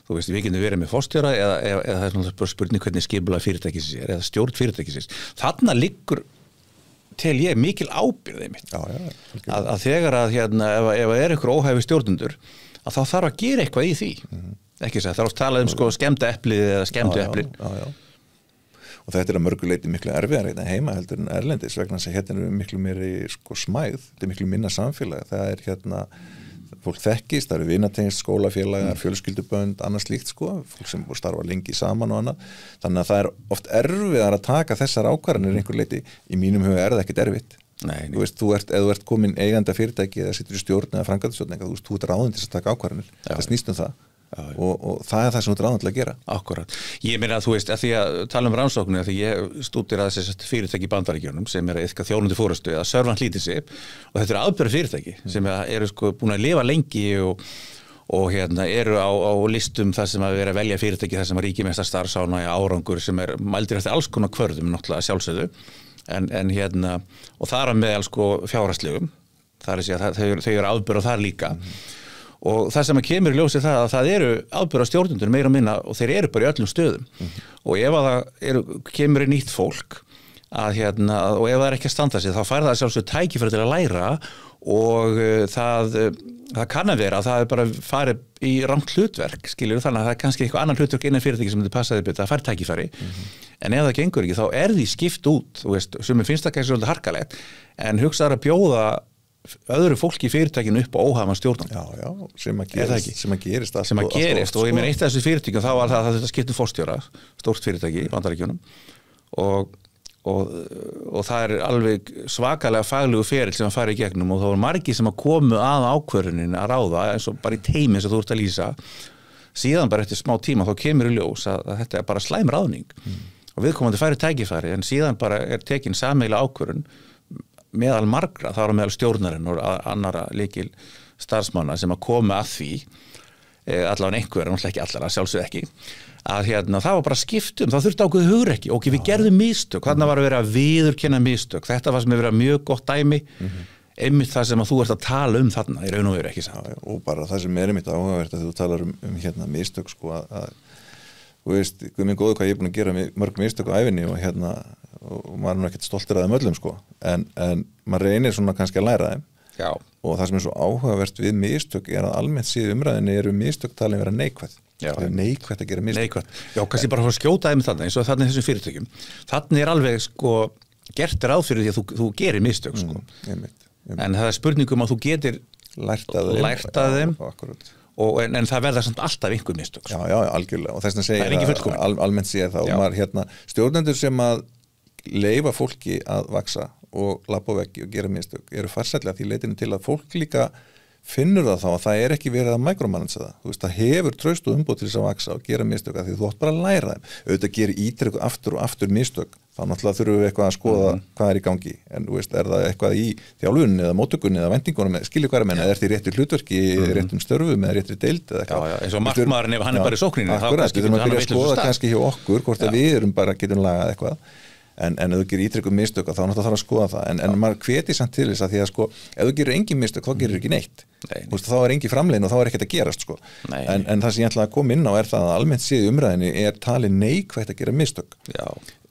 Þú veist, við getum verið með forstjóra eða það svona bara spurning hvernig skipulag fyrirtækisins eða stjórn fyrirtækisins. Þarna liggur tel ég mikil ábyrgð einmitt. Að þegar að ef eitthvað óhæfi stjórnendur, að þá þarf að gera eitthvað í því. Ekki þess að það tala sko skemmda eplið eða skemmdu eplið. Og þetta að mörgu leyti miklu erfiðar heima heldur en erlendis vegna þess að hérna miklu meiri sko smæð, þetta miklu minna samfélag. Það fólk þekkist, það vinatengst, skólafélagar, fjölskyldubönd, annað slíkt sko, fólk sem starfa lengi saman og annað. Þannig að það oft erfiðar að taka þessar ákvarðanir einhver leyti. Í mínum huga það ekkert erfitt. Nei. Þú veist, ef þú ert komin eigandi fyrirtæki eða situr í stjórn eða framkvæmdastjórn, þú ert ráðinn til að taka ákvarðanir. Það snýst það. Og það það sem þú ert ráðinn til að gera. Akkurat. Ég meina að þú veist, að því að tala rannsóknir, að því ég stúderaði þessi fyrirtæki í Bandaríkjunum sem eitthvað þjónundi fórustu eða Servant Leadership og þetta ábyrgð fyrirtæki sem eru sko búin að lifa lengi og eru á listum þar sem að vera að velja fyrirtæki þar sem að ríki mestar starfsána árangur sem mældir eftir alls konar kvörðum náttúrulega sjálfsögðu en og þar að meðal sko fjárhagslegum þar þau eru ábyrgð þar líka og það sem að kemur í ljósi það að það eru ábyrgð stjórnendur meira og minna og þeir eru bara í öllum stöðum og ef að það kemur í nýtt fólk og ef það ekki að standa sig þá fær það sjálfsög tækifæri til að læra og það kann að vera að það bara farið í rangt hlutverk skilur þannig að það kannski eitthvað annan hlutverk innan fyrirtæki sem þið passaði betur að fær tækifæri en ef það gengur ekki þá því skipt út þú veist, sem finnst það kannski svolítið harkalegt en hugsaður að bjóða öðru fólki í fyrirtækinu upp á óhæfan stjórnan. Já, sem að gerist og ég meina eitt af þessu fyrirtækjum þá var það að þetta skiptum forstjóra stórt fyrirtæki í Bandaríkjunum og það alveg svakalega faglegu ferill sem að fara í gegnum og það voru margir sem að komu að ákvörðunin að ráða eins og bara í teimi sem þú ert að lýsa síðan bara eftir smá tíma þá kemur í ljós að þetta bara slæm ráðning og viðkomandi færi tækifæri en síðan bara tekin sameiginlega ákvörðun meðal margra, það var meðal stjórnarinn og annara lykil starfsmanna sem að koma að því allavega einhver, náttúrulega ekki allara, sjálfsög ekki að það var bara skiptum, það þurfti ákveðið hugrekki og við gerðum mistök, þarna var að vera að viðurkenna mistök, þetta var sem að vera mjög gott dæmi einmitt það sem að þú ert að tala um þarna, í raun og veru ekki satt. Og bara það sem einmitt áhugavert að þú talar um mistök sko að þú veist, guð minn góður hvað ég er búin að gera mörg mistök á ævinni og maður er ekkert stoltur að þeim öllum sko en maður reynir svona kannski að læra þeim. Já. Og það sem svo áhugavert við mistök að almennt síðu umræðinni eru mistök talin vera neikvæð. Það er neikvætt að gera mistök. Neikvætt. Já, kannski bara að skjóta þeim þarna eins og þarna þessum fyrirtækjum. Þarna alveg sko gert ráð fyrir því að þú gerir mistök sko. En það spurningum að þú getir lært af þeim. Akkurat. En það verða samt alltaf einhver mistök. Já, algjörlega. Og þess vegna segir það almennt séð þá. Maður stjórnendur sem að leyfa fólki að vaksa og labba á veggi og gera mistök eru farsællega því leitinu til að fólk líka finnur það þá að það er ekki verið að micromanage það. Þú veist, það hefur traust og umboð til þess að vaksa og gera mistök að því þú átt bara að læra þeim. Auðvitað gerir ítrekku aftur og aftur mistök. Þá náttúrulega þurfum við eitthvað að skoða hvað er í gangi. En þú veist, er það eitthvað í þjálfunni eða móttökunni eða vendingunum, skilju hvað er menn, eða er þetta í réttu hlutverki, réttum störfum eða réttri deild eða eitthvað. Já, eins og markmaðurinn ef hann er bara í sókninni, þá þurfum að byrja að skoða kannski hjá okkur hvort að við erum bara getum lagað eitthvað. En ef þú gerir ítrekku mistök þá náttúrulega þarf að skoða það en maður hvetir samt til þess að því að sko ef þú gerir engin mistök þá gerir ekki neitt þá er engin framleiðin og þá er ekkert að gerast sko en það sem ég ætla að koma inn á er það að almennt séð umræðinni er talið neikvætt að gera mistök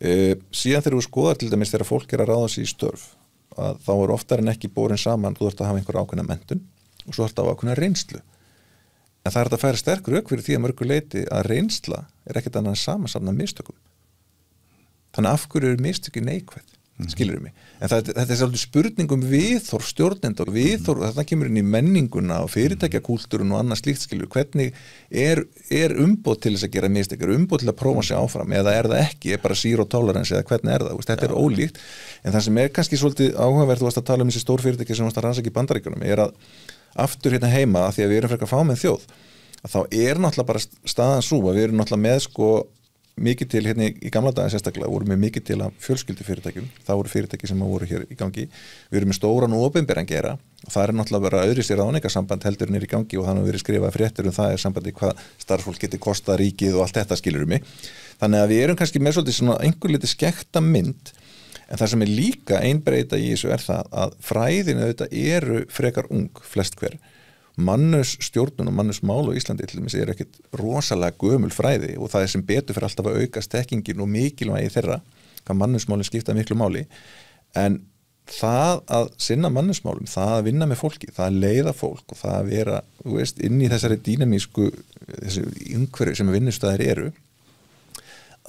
síðan þegar þú skoðar til dæmis þegar fólk að ráða sig í störf að þá er oftar en ekki borin saman þú ert að hafa einhver ákveðna menntun og svo ert að hafa ákveðna reynslu en það er að færa sterk rök fyrir því að mörgu leyti að reynsla er ekkert annað en samansafna mistökum. Þannig af hverju eru mistökin neikvæð, skilur mig. En þetta er svolítið spurningum viðhorf stjórnenda og viðhorf, þetta kemur inn í menninguna og fyrirtækjakúltúrun og annað slíkt, skilur. Hvernig er umboð til þess að gera mistök, er umboð til að prófa sig áfram, eða er það ekki, er bara zero tolerance, eða hvernig er það, þetta er ólíkt. En það sem er kannski svolítið áhugavert, þú varst að tala um þessi stór fyrirtæki sem varst að rannsaka í Bandaríkjunum, er að aftur hérna heima, að því að við erum frekar fámenn þjóð, að þá er náttúrulega bara staðan sú að við erum náttúrulega með sko mikið til hérna í gamla daga sérstaklega vorum við mikið til að fjölskyldufyrirtækjum það voru fyrirtæki sem voru hér í gangi við erum með stóran og opinberan gera og það er náttúrulega að vera öðru sér ráðningarsamband heldur en er í gangi og þannig að við erum skrifað fréttur það er sambandi hvað starfsfólk getur kostað ríkið og allt þetta skilur mig þannig að við erum kannski með svolítið svona einhver liti skekta mynd en það sem er líka einbreyta í þessu er það að fræðin auðvitað eru frekar ung flest hver mannusstjórnun og mannusmál á Íslandi til dæmis ekkit rosalega gömul fræði og það sem betur fyrir alltaf að auka stekkingin og mikilvægi þeirra, hvað mannusmálin skipta miklu máli, en það að sinna mannusmálum, það að vinna með fólki, það að leiða fólk og það að vera, þú veist, inn í þessari dýnamísku, þessi umhverfi sem vinnustæðir eru,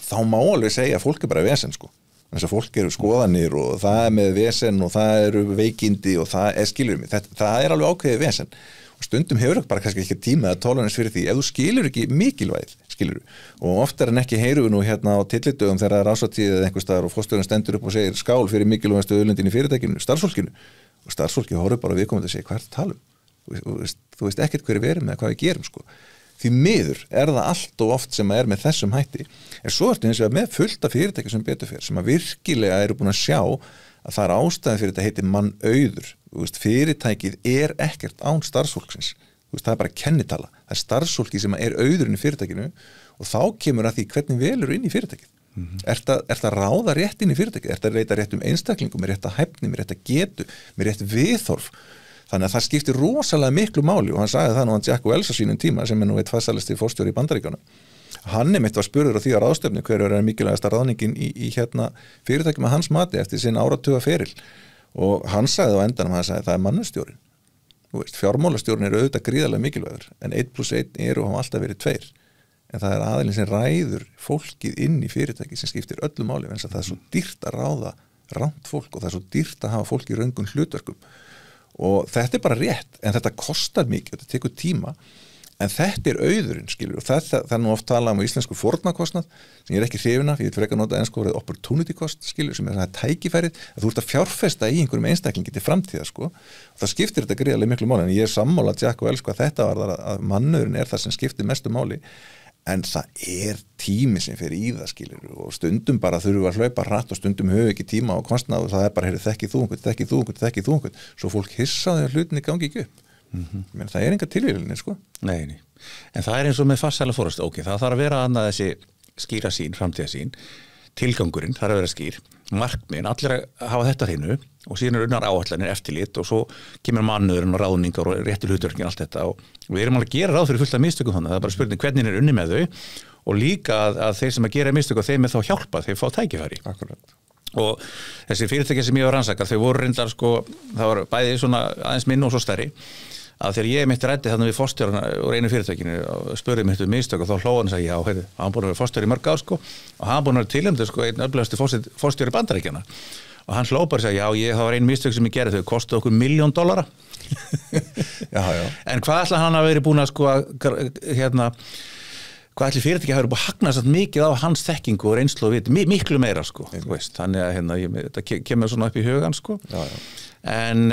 þá má alveg segja að fólk bara vesen, sko. Þess að fólk eru skoðanir og það með vesen og það eru veikindi og það skilur mig, það alveg ákveðið vesen og stundum hefur bara kannski ekki tíma að tolerans fyrir því ef þú skilur ekki mikilvægið, skilur og oftar en ekki heyrum við nú hérna á tillidögum þegar það er ásatíð eða einhver staðar og forstjórinn stendur upp og segir skál fyrir mikilvægastu auðlindin í fyrirtækinu, starfsfólkinu og starfsfólki horfir bara viðkomandi að segja hvað er það að tala þú veist ekkert hverju verum eða hvað við gerum sko. Því miður það allt og oft sem með þessum hætti en svo ertu eins og með fullta fyrirtæki sem betur fyrir sem að virkilega eru búin að sjá að það ástæðan fyrir þetta heitir mannauður fyrirtækið ekkert án starfsfólksins það bara kennitala, það starfsfólki sem auðurinn í fyrirtækinu og þá kemur að því hvernig velur inn í fyrirtækið er það ráða rétt inn í fyrirtækið er það reyta rétt einstaklingum, með rétta hæfni, með rétta getu, með rétt viðhorf þannig að það skiptir rosalega miklu máli og hann sagði það nú hann Jack Welch á sínum tíma sem nú eitt fastalasti forstjóri í Bandaríkjunum hann mitt var spurður á því á ráðstefnu hverju mikilvægasta ráðningin í hérna fyrirtækjum að hans mati eftir sinn áratuga feril og hann sagði á endanum hann sagði það mannustjórinn fjármálastjórinn auðvitað gríðarlega mikilvægur en 1+1 og hafa alltaf verið 2 en það aðilinn sem ræður fólkið inn í fyrirtæki sem skiptir öllu máli en það svo dýrt að ráða rangt fólk og það svo dýrt að hafa fólk í röngum hlutverkum og þetta bara rétt, en þetta kostar mikið, þetta tekur tíma, en þetta auðurinn, skilur, og það nú oft talað á íslensku fórnarkostnað, sem ég ekki hrifin af, ég vil frekar nota ensku orðið opportunity cost, skilur, sem það tækifærið, að þú ert að fjárfesta í einhverjum einstaklingi til framtíða, sko, og það skiptir þetta gríðarlega miklu máli, en ég sammála Jack Welch að þetta var að mannurinn það sem skiptir mestu máli, en það tími sem fyrir í það skilur og stundum bara þurfum að hlaupa hratt og stundum höfum ekki tíma og kostnað og það bara þekki þú einhvern svo fólk hissaði að hlutinni gangi ekki upp menn það enga tilvíðinni sko Nei, en það eins og með farsæla fórustu það þarf að vera annað þessi skýra sín, framtíðasín tilgangurinn þarf að vera skýr markmiðin, allir að hafa þetta hreinu og síðan unnar áætlanir eftirlit og svo kemur mannurinn og ráðningar og réttir hlutverkin allt þetta og við erum alveg að gera ráð fyrir fullt af mistökum þannig það bara spurning hvernig unni með þau og líka að þeir sem að gera mistök og þeim þá hjálpa þeir fá tækifæri Akkurat. Og þessi fyrirtæki sem ég var rannsakað þau voru reyndar sko, það var bæði svona aðeins minn og svo stærri að þegar ég mitt ræddi þannig við forstjórana úr einu fyrirtækinu og spurði mitt mistök og þá hlóð hann og sagði já, heyrðu, hann búin að vera forstjóri í mörg ár sko og hann búin að vera tilnefndur sko einn öflugasti forstjóri Bandaríkjanna og hann hlóð bara og sagði já, það var einu mistök sem ég gerði þau kostuðu okkur $1 million já. En hvað ætla hann að vera búin að sko hvað ætli fyrirtæki hafa búin að hagnast mikið á hans þekkingu og reynslu og viti miklu meira sko, þú veist, þannig að þetta kemur svona upp í hugan sko en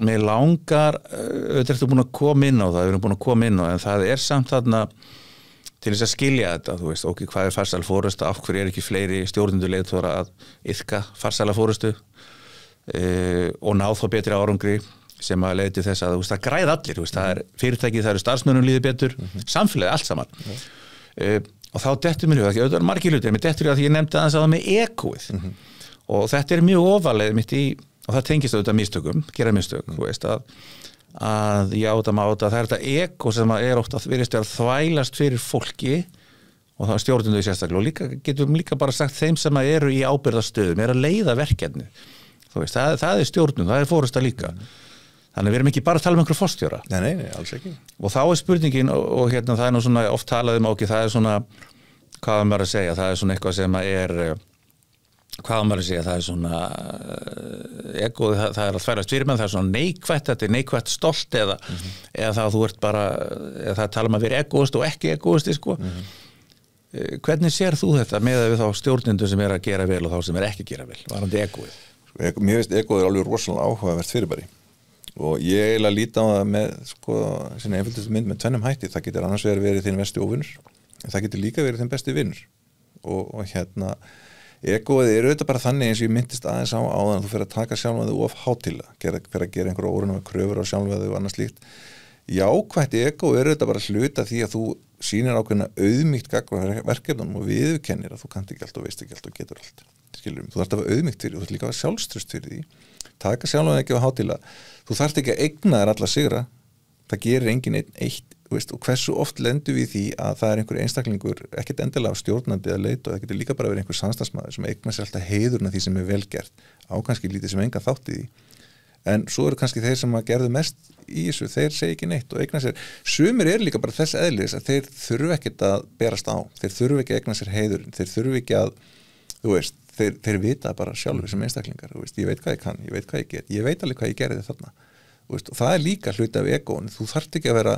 mér langar, auðvitað ertu búin að koma inn á það, við erum búin að koma inn á en það samt þarna til þess að skilja þetta, þú veist, hvað farsæl fórustu, af hverju ekki fleiri stjórnendur leiðtogar að iðka farsæla fórustu og ná þá betri árangri sem að leiði til þess að það græða allir, það er fyrirtæki, það eru starfsmönnum líði betur, samfélagi, allt saman og þá dettur mér huga, auðvitað margir hlutir, mér dettur að ég nefndi aðeins að það með ekóið og þetta mjög ofarlega mitt í og það tengist auðvitað mistökum, gera mistök þú veist að játa máta það þetta eko sem oft að virðist að þvælast fyrir fólki og það stjórnendur sérstaklega og getum líka bara sagt þeim sem eru í ábyrgðarstöðum að leiða verkefni þú veist, það stjórnum, það fórusta líka þannig við erum ekki bara að tala um einhverju forstjóra Nei, alls ekki og þá spurningin og hérna það nú svona oft talað það svona, hvað maður að segja það svona eitthvað sem hvað maður að segja, það svona ego, það að þvælast fyrir menn, það svona neikvætt, þetta neikvætt stolt eða það þú ert bara eða það tala um að vera egoist og ekki egoisti sko hvernig sér þú þetta með við þá stjórnendur sem að gera vel og þá sem ekki að gera vel, varandi egoið? Mér finnst egoið alveg rosalega áhugavert fyrirbæri og ég eiginlega líti á það með sko, sinni einföldustu mynd með tvennum hætti, það getur annars verið þinn versti óvinur en það getur líka verið þinn besti vinur og hérna egoið auðvitað bara þannig eins og ég myndist aðeins á áðan að þú fyrir að taka sjálfvæðu of hátíðlega, fyrir að gera einhverja órunum kröfur á sjálfvæðu og annað slíkt jákvætt ego auðvitað bara hluta því að þú sýnir ákveðna auðmýkt gagnvart verkefnum og viðurkennir að þú kannt ekki allt og veist ekki allt og getur allt skilur, þú þarft að hafa auðmýkt fyrir, þú þarft líka að hafa sjálfstraust fyrir því taka sjálfvæðu ekki á hátíðlega þú þarft ekki að eigna þér alla sigra það gerir engin eitt, veist, og hversu oft lendum við því að það einhver einstaklingur, ekkert endilega stjórnandi að leita, og það getur líka bara verið einhver samstarfsmaður sem eignar sér alltaf heiðurna því sem vel gert, á kannski lítið sem enga þátt í því, en svo eru kannski þeir sem að gerðu mest í þessu, þeir segi ekki neitt og eignar sér, sumir líka bara þess eðlis að þeir þurfu ekkert að berast á, þeir þurfu ekki að eigna sér heiðurinn, þeir þurfu ekki að, þú veist, þeir vita bara sjálfur sem einstaklingar, þú veist, ég veit hvað ég kann, ég veit hvað ég get, ég veit alveg hvað ég gerði þarna, þú veist, og það líka hluti af egóinu, þú þarft ekki að vera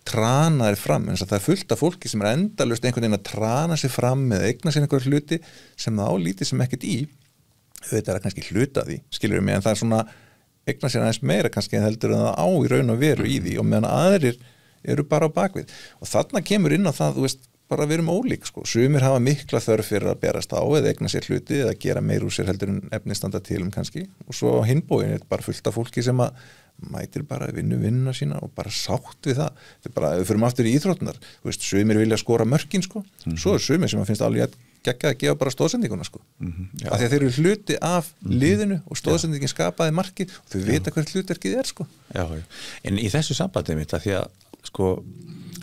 trana þér fram, en það fullt af fólki sem endalaust einhvern veginn að trana sér fram eða eigna sér einhver hluti sem það álítið sem ekkert í, þetta kannski hluta því, skilur mig, en það svona eigna sér aðeins meira kannski en heldur en það á í raun og veru í því og meðan aðrir eru bara á bakvið og þarna kemur inn á það, þú veist, bara við erum ólík sko, sumir hafa mikla þörf fyrir að berast á eða eigna sér hluti eða gera meir úr sér heldur en efni standa til kannski og svo hinbóin bara fullt af fólki sem að mætir bara vinnuna sína og bara sátt við það, þetta bara, við förum aftur í íþróttunar, þú veist, sumir vilja skora mörkin sko, svo sumir sem að finnst alveg geggjað að gefa bara stóðsendinguna sko af því að þeir eru hluti af liðinu og stóðsendingin skapaði markið og þau vita hvert hlutverkið sko. Já, en í þessu sambandi mitt að því að sko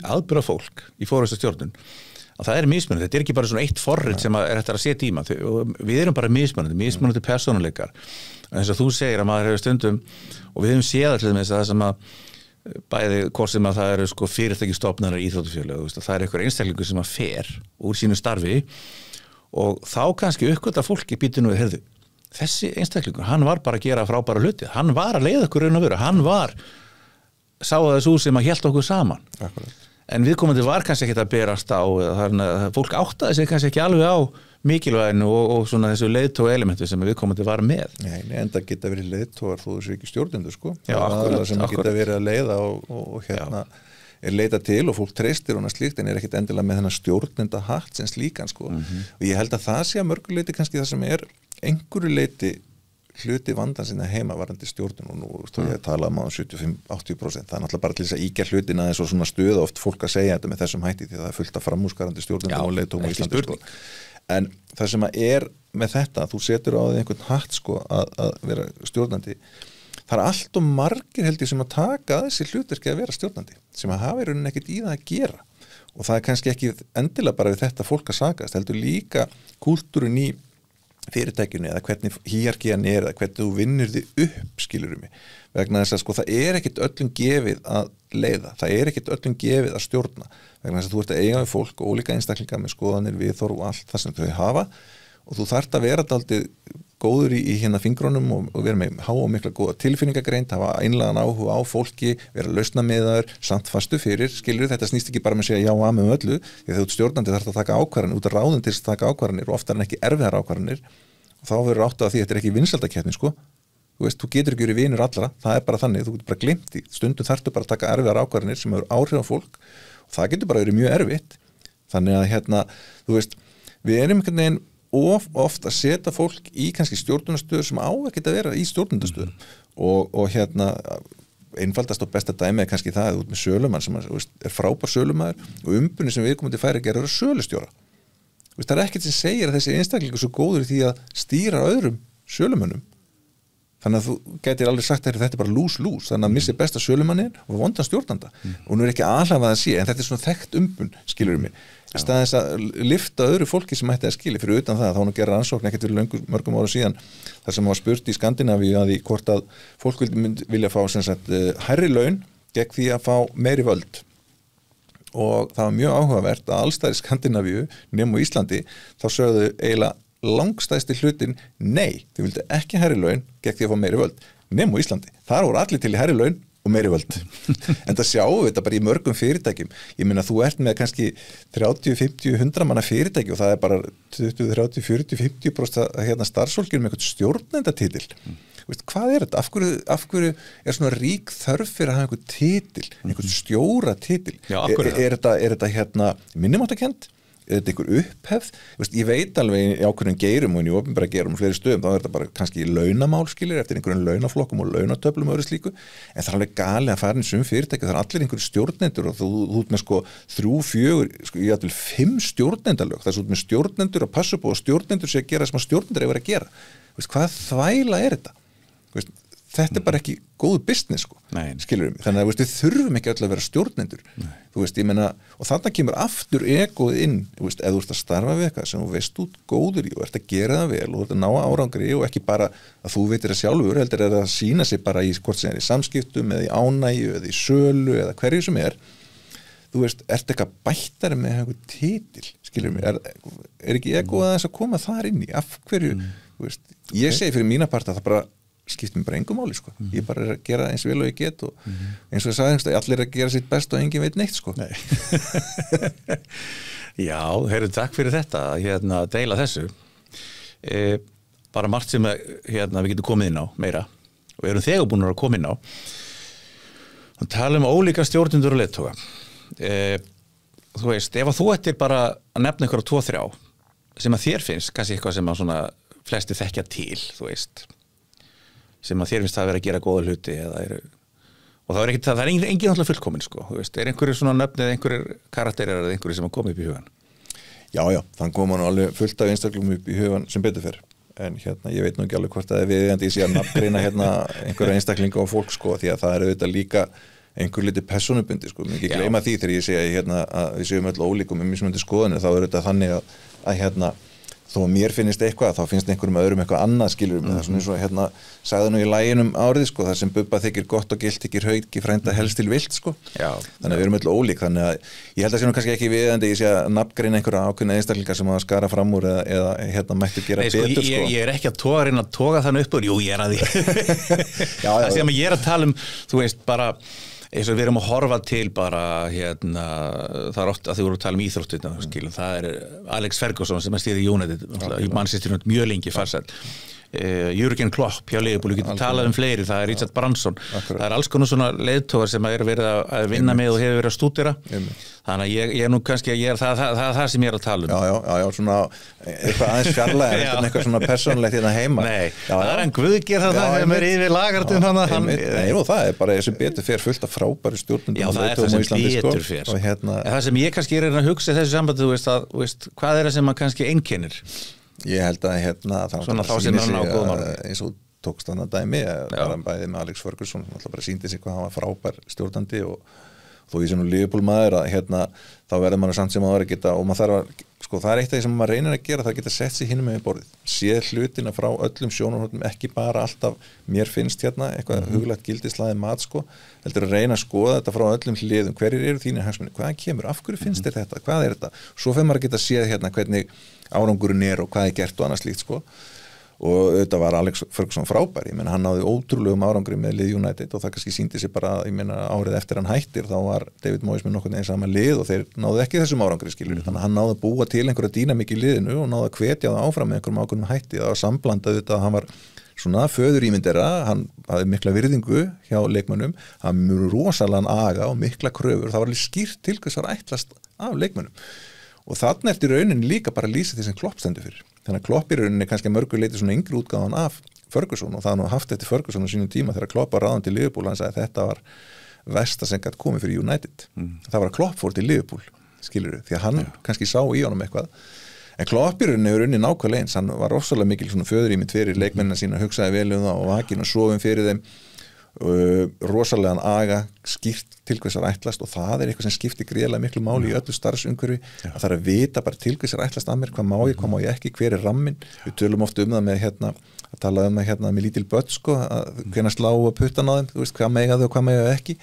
aðbura fólk í forystastjórnun að það er mismunandi, þetta er ekki bara svona eitt forrit sem er hægt að setja í maður, við erum bara mismunandi persónuleikar en þess að þú segir að maður hefur stundum og við hefum séð allir með það sem að bæði hvort sem að það eru sko fyrirtækistofnarar í íþróttafélög, það er einhver einstaklingur sem að fer úr sínu starfi og þá kannski uppgötar fólki býtur nú við, heyrðu, þessi einstaklingur, hann var bara að gera frábæra hluti, hann var að leiða okkur raun og veru, hann var sá að þessu sem að hélt okkur saman. Akkurat. En viðkomandi var kannski ekkert að berast á, þannig að fólk áttaði sig kannski ekki alveg á mikilvæginu og svona þessu leiðtóa elementu sem viðkomandi var með. Nei, en það geta verið leiðtóar þó þessu ekki stjórnendur sko. Já, akkurat. Sem geta verið að leiða og hérna er leita til og fólk treystir hana slíkt en er ekkert endilega með þennan stjórnenda hatt sem slíkan sko. Og ég held að það sé að mörgu leiti kannski það sem er einhverju leiti hluti vandan sinna heima varandi stjórnun og nú ég tala um 75-80%, það er náttúrulega bara til þess að íkja hlutina eins og svona stuða oft fólk að segja þetta með þessum hætti því það er fullt af framúrskarandi stjórnundum og leiðtogum á Íslandi sko. En það sem að er með þetta, þú setur á því einhvern hatt sko að vera stjórnandi, það er allt og margir held ég sem að taka þessi hlutverki að vera stjórnandi, sem að hafa í rauninni ekkert í það að gera og það er kannski ekki endilega bara við þetta fólk að sakast, heldur líka kúltúrun í fyrirtækjunni eða hvernig hierarkían er eða hvernig þú vinnur þig upp skilurum mig, vegna þess að sko það er ekkert öllum gefið að leiða, það er ekkert öllum gefið að stjórna, vegna þess að þú ert að eiga við fólk og ólíka einstaklinga með skoðanir, viðhorf og allt það sem þau hafa og þú þarft að vera dálítið góður í hérna fingrónum og vera með há og mikla góða tilfinningagreind, hafa einlegan áhuga á fólki, vera lausnamiðaður, samt fastu fyrir, skilur þetta snýst ekki bara með að segja já að með öllu, því að þú ert stjórnandi þarft að taka ákvarðanir, út af ráðin til að taka ákvarðanir og oftar en ekki erfiðar ákvarðanir og þá verður átt að því þetta er ekki vinsældakeppni sko, þú veist, þú getur ekki verið vinur allra, það er bara þannig, þú getur bara gleymt því, stundum þarftu bara að taka erfiðar ákvarðanir sem hefur áhrif á fólk og það getur bara verið mjög erfitt, þannig að hérna, þú veist, við erum einhvern veginn oft að setja fólk í kannski stjórnunastöður sem á ekkert að vera í stjórnunastöður og hérna einfaldast og besta dæmi er kannski það út með sölumann sem er frábær sölumæður og umbunni sem viðkomandi færi að gera er sölustjóra. Það er ekkert sem segir að þessi einstaklingur svo góður í því að stýra öðrum sölumönnum. Þannig að þú getur alveg sagt að þetta er bara lús, þannig að missi besta sölumannin og vondan stjórnanda og nú er ekki aðhlafa að sé, en þetta er svona þekkt umbun, skilur mig. Í staðins að lyfta öðru fólki sem ætti að skilja fyrir utan það, þá nú gera rannsókn ekkert fyrir mörgum ára síðan, þar sem var spurt í Skandinavíu að því hvort að fólk vilja fá sem sagt hærri laun gegn því að fá meiri völd og það var mjög áhugavert að allstæðir Skandinavíu nema á Íslandi, þá sögðu eiginlega langstæðsti hlutin nei, þau vildu ekki hærri laun gegn því að fá meiri völd nema á Íslandi, þar voru allir til í hærri laun og meiri völd. En það sjáum við þetta bara í mörgum fyrirtækjum. Ég meina þú ert með kannski 30, 50, 100 manna fyrirtæki og það er bara 20, 30, 40, 50% hérna starfsfólkir með eitthvað stjórnendatitil. Veist, hvað er þetta? Af hverju er svona rík þörf fyrir að hafa einhvern titil, einhvern stjóratitil? Er þetta hérna minnumáttakent? Er þetta einhver upphefð? Ég veit alveg í ákveðnum geirum og í opinbera geirum og fleiri stöðum, þá er þetta bara kannski launamál skilir eftir einhverjum launaflokkum og launatöflum og öðru slíku, en það er alveg gali að fara inn sum fyrirtæki, það er allir einhverjum stjórnendur og þú út með 3, 4, ég ætlum 5 stjórnendalög, það er svo út með stjórnendur að passa upp og stjórnendur sé að gera sem að stjórnendur hefur að gera. Hvað þvæla er þetta? þetta bara ekki góðu business sko, skilur mig, þannig að við þurfum ekki öll að vera stjórnendur, ég meina, og þarna kemur aftur egoð inn, ef þú ert að starfa við eitthvað sem þú veist út góður í og ert að gera það vel og ert að ná árangri og ekki bara að þú veitir það sjálfur, heldur er að sína sig bara í hvort sem í samskiptum eða í ánægju eða í sölu eða hverju sem ert eitthvað bættari með einhver titil, skilur mig, er ekki egoð að þess að koma þar inn í, af hverju, ég segi fyrir mína part að það bara skiptir mér bara engum máli sko. Ég bara er að gera eins vel og ég get og eins og ég sagði, allir er að gera sitt best og enginn veit neitt sko. Já, heyrðu, takk fyrir þetta að deila þessu bara margt sem við getum komið inn á meira og við erum þegar búin að koma inn á og tala ólíka stjórnendur og leiðtoga þú veist, ef að þú ættir bara að nefna ykkur á 2-3 sem að þér finnst, kannski eitthvað sem að svona flesti þekkja til, þú veist sem að þér finnst að vera að gera góða hluti og það er engin náttúrulega fullkomin sko, þú veist, einhverju svona nöfn eða einhverjir karakterir eða einhverju sem að koma upp í hugan Já, þann koma nú alveg fullt af einstaklingum upp í hugan sem betur fer en ég veit nú ekki alveg hvort að ég sé að nafngreina einhverja einstaklinga og fólk sko, því að það er auðvitað líka einhver liti persónubundi sko, mér ekki gleyma því þegar ég segi að við séum öll ólíkum mismunandi skoðanir, þá er auðvitað þannig að þó að mér finnist eitthvað, þá finnst einhverjum öðrum eitthvað annað, skilur það er svona eins og sagði nú í laginu árið, sko, þar sem Bubba þykir gott og gilt þykir hauki frænda helst til vilt, sko. Já. Þannig að við erum öll ólík, þannig að ég held að sé nú kannski ekki viðeigandi ég sé að nafngreina einhverja ákveðna einstaklingar sem að skara fram úr eða mættu gera betur, sko. Ég er ekki að reyna að toga þannig upp úr, jú, ég er að því. Það sem ég er að tala þú veist, bara eins og við erum að horfa til bara það er oft að þau voru að tala íþróttina það er Alex Ferguson sem að stýði United í Manchester United mjög lengi farsæll Jürgen Klopp hjá Liverpool, við getum talað fleiri, það er Richard Branson það er alls konar svona leiðtogar sem er verið að vinna með og hefur verið að stúdera þannig að ég er nú kannski það sem ég er að tala Já, svona eitthvað aðeins fjarlæg eitthvað svona persónulegt heima Nei, það er en Guðgeir það sem er yfir lagartum Nei, það er bara sem betur fer fullt af frábæri stjórnundum Já, það er það sem betur fer Það sem ég kannski er að hugsa þessu sambandi, þú veist, hvað er það sem maður kannski einkennir Ég held að svona þá sem hann á góðum árum eins og tókst hann að dæmi bara bæði með Alex Ferguson sem alltaf bara sýndi sig hvað hann var frábær stjórnandi og þó ég sem nú Liverpool maður að þá verður maður samt sem að vera geta og maður þarf að, sko það er eitt af því sem maður reynir að gera, það geta sett sig hinum með borðið, séð hlutina frá öllum sjónarhornum, ekki bara alltaf mér finnst eitthvað huglægt gildislaðið mat sko, heldur að reyna að skoða þetta frá öllum hliðum, hverjir eru þínir hagsmunir, hvaðan kemur, af hverju finnst þér þetta, hvað er þetta, svo fer maður að geta séð hvernig árangurinn er og hvað er gert og annað slíkt sko og auðvitað var Alex Ferguson frábær, ég meina hann náði ótrúlegum árangri með lið United og það kannski sýndi sig bara, ég meina árið eftir hann hættir þá var David Moyes með nokkurn veginn sama lið og þeir náðu ekki þessum árangri skilur, þannig að hann náði að búa til einhverja dýnamík í liðinu og náði að hvetja það áfram með einhverjum ákveðnum hætti, það var samblandað auðvitað að hann var svona föðurímyndera, hann hafði mikla virðingu hjá leikmönnum, hann mjög rosalega aga og mikla kröfur, það var alveg skýrt til hvers var ætlast af leikmönnum og þarna eftir rauninni líka bara lýsa því sem Klopp stendur fyrir. Þannig að Klopp í rauninni kannski mörgu leiti svona yngri útgáfan af Ferguson og það er nú haft eftir Ferguson á sínum tíma þegar Klopp var ráðinn til Liverpool, hann sagði að þetta var versta sem gat komið fyrir United. Það var að Klopp fór til Liverpool, skilurðu, því að hann kannski sá í honum eitthvað. En Klopp í rauninni hefur unnið nákvæmlega eins, hann var ofsalega mikil svona föðurýmið fyrir leikmennina sína, hugsaði vel það og vakin og sofin fyrir þeim rosalegan aga skýrt til hvers að ætlast og það er eitthvað sem skiptir gríðarlega miklu máli í öllu starfsumhverfi að það er að vita bara til hvers að ætlast að mér, hvað má ég ekki, hver er ramminn, við tölum ofta það með að tala það með lítil börn sko, hvenær slá að puttan á þeim, þú veist hvað mega þau og hvað mega þau ekki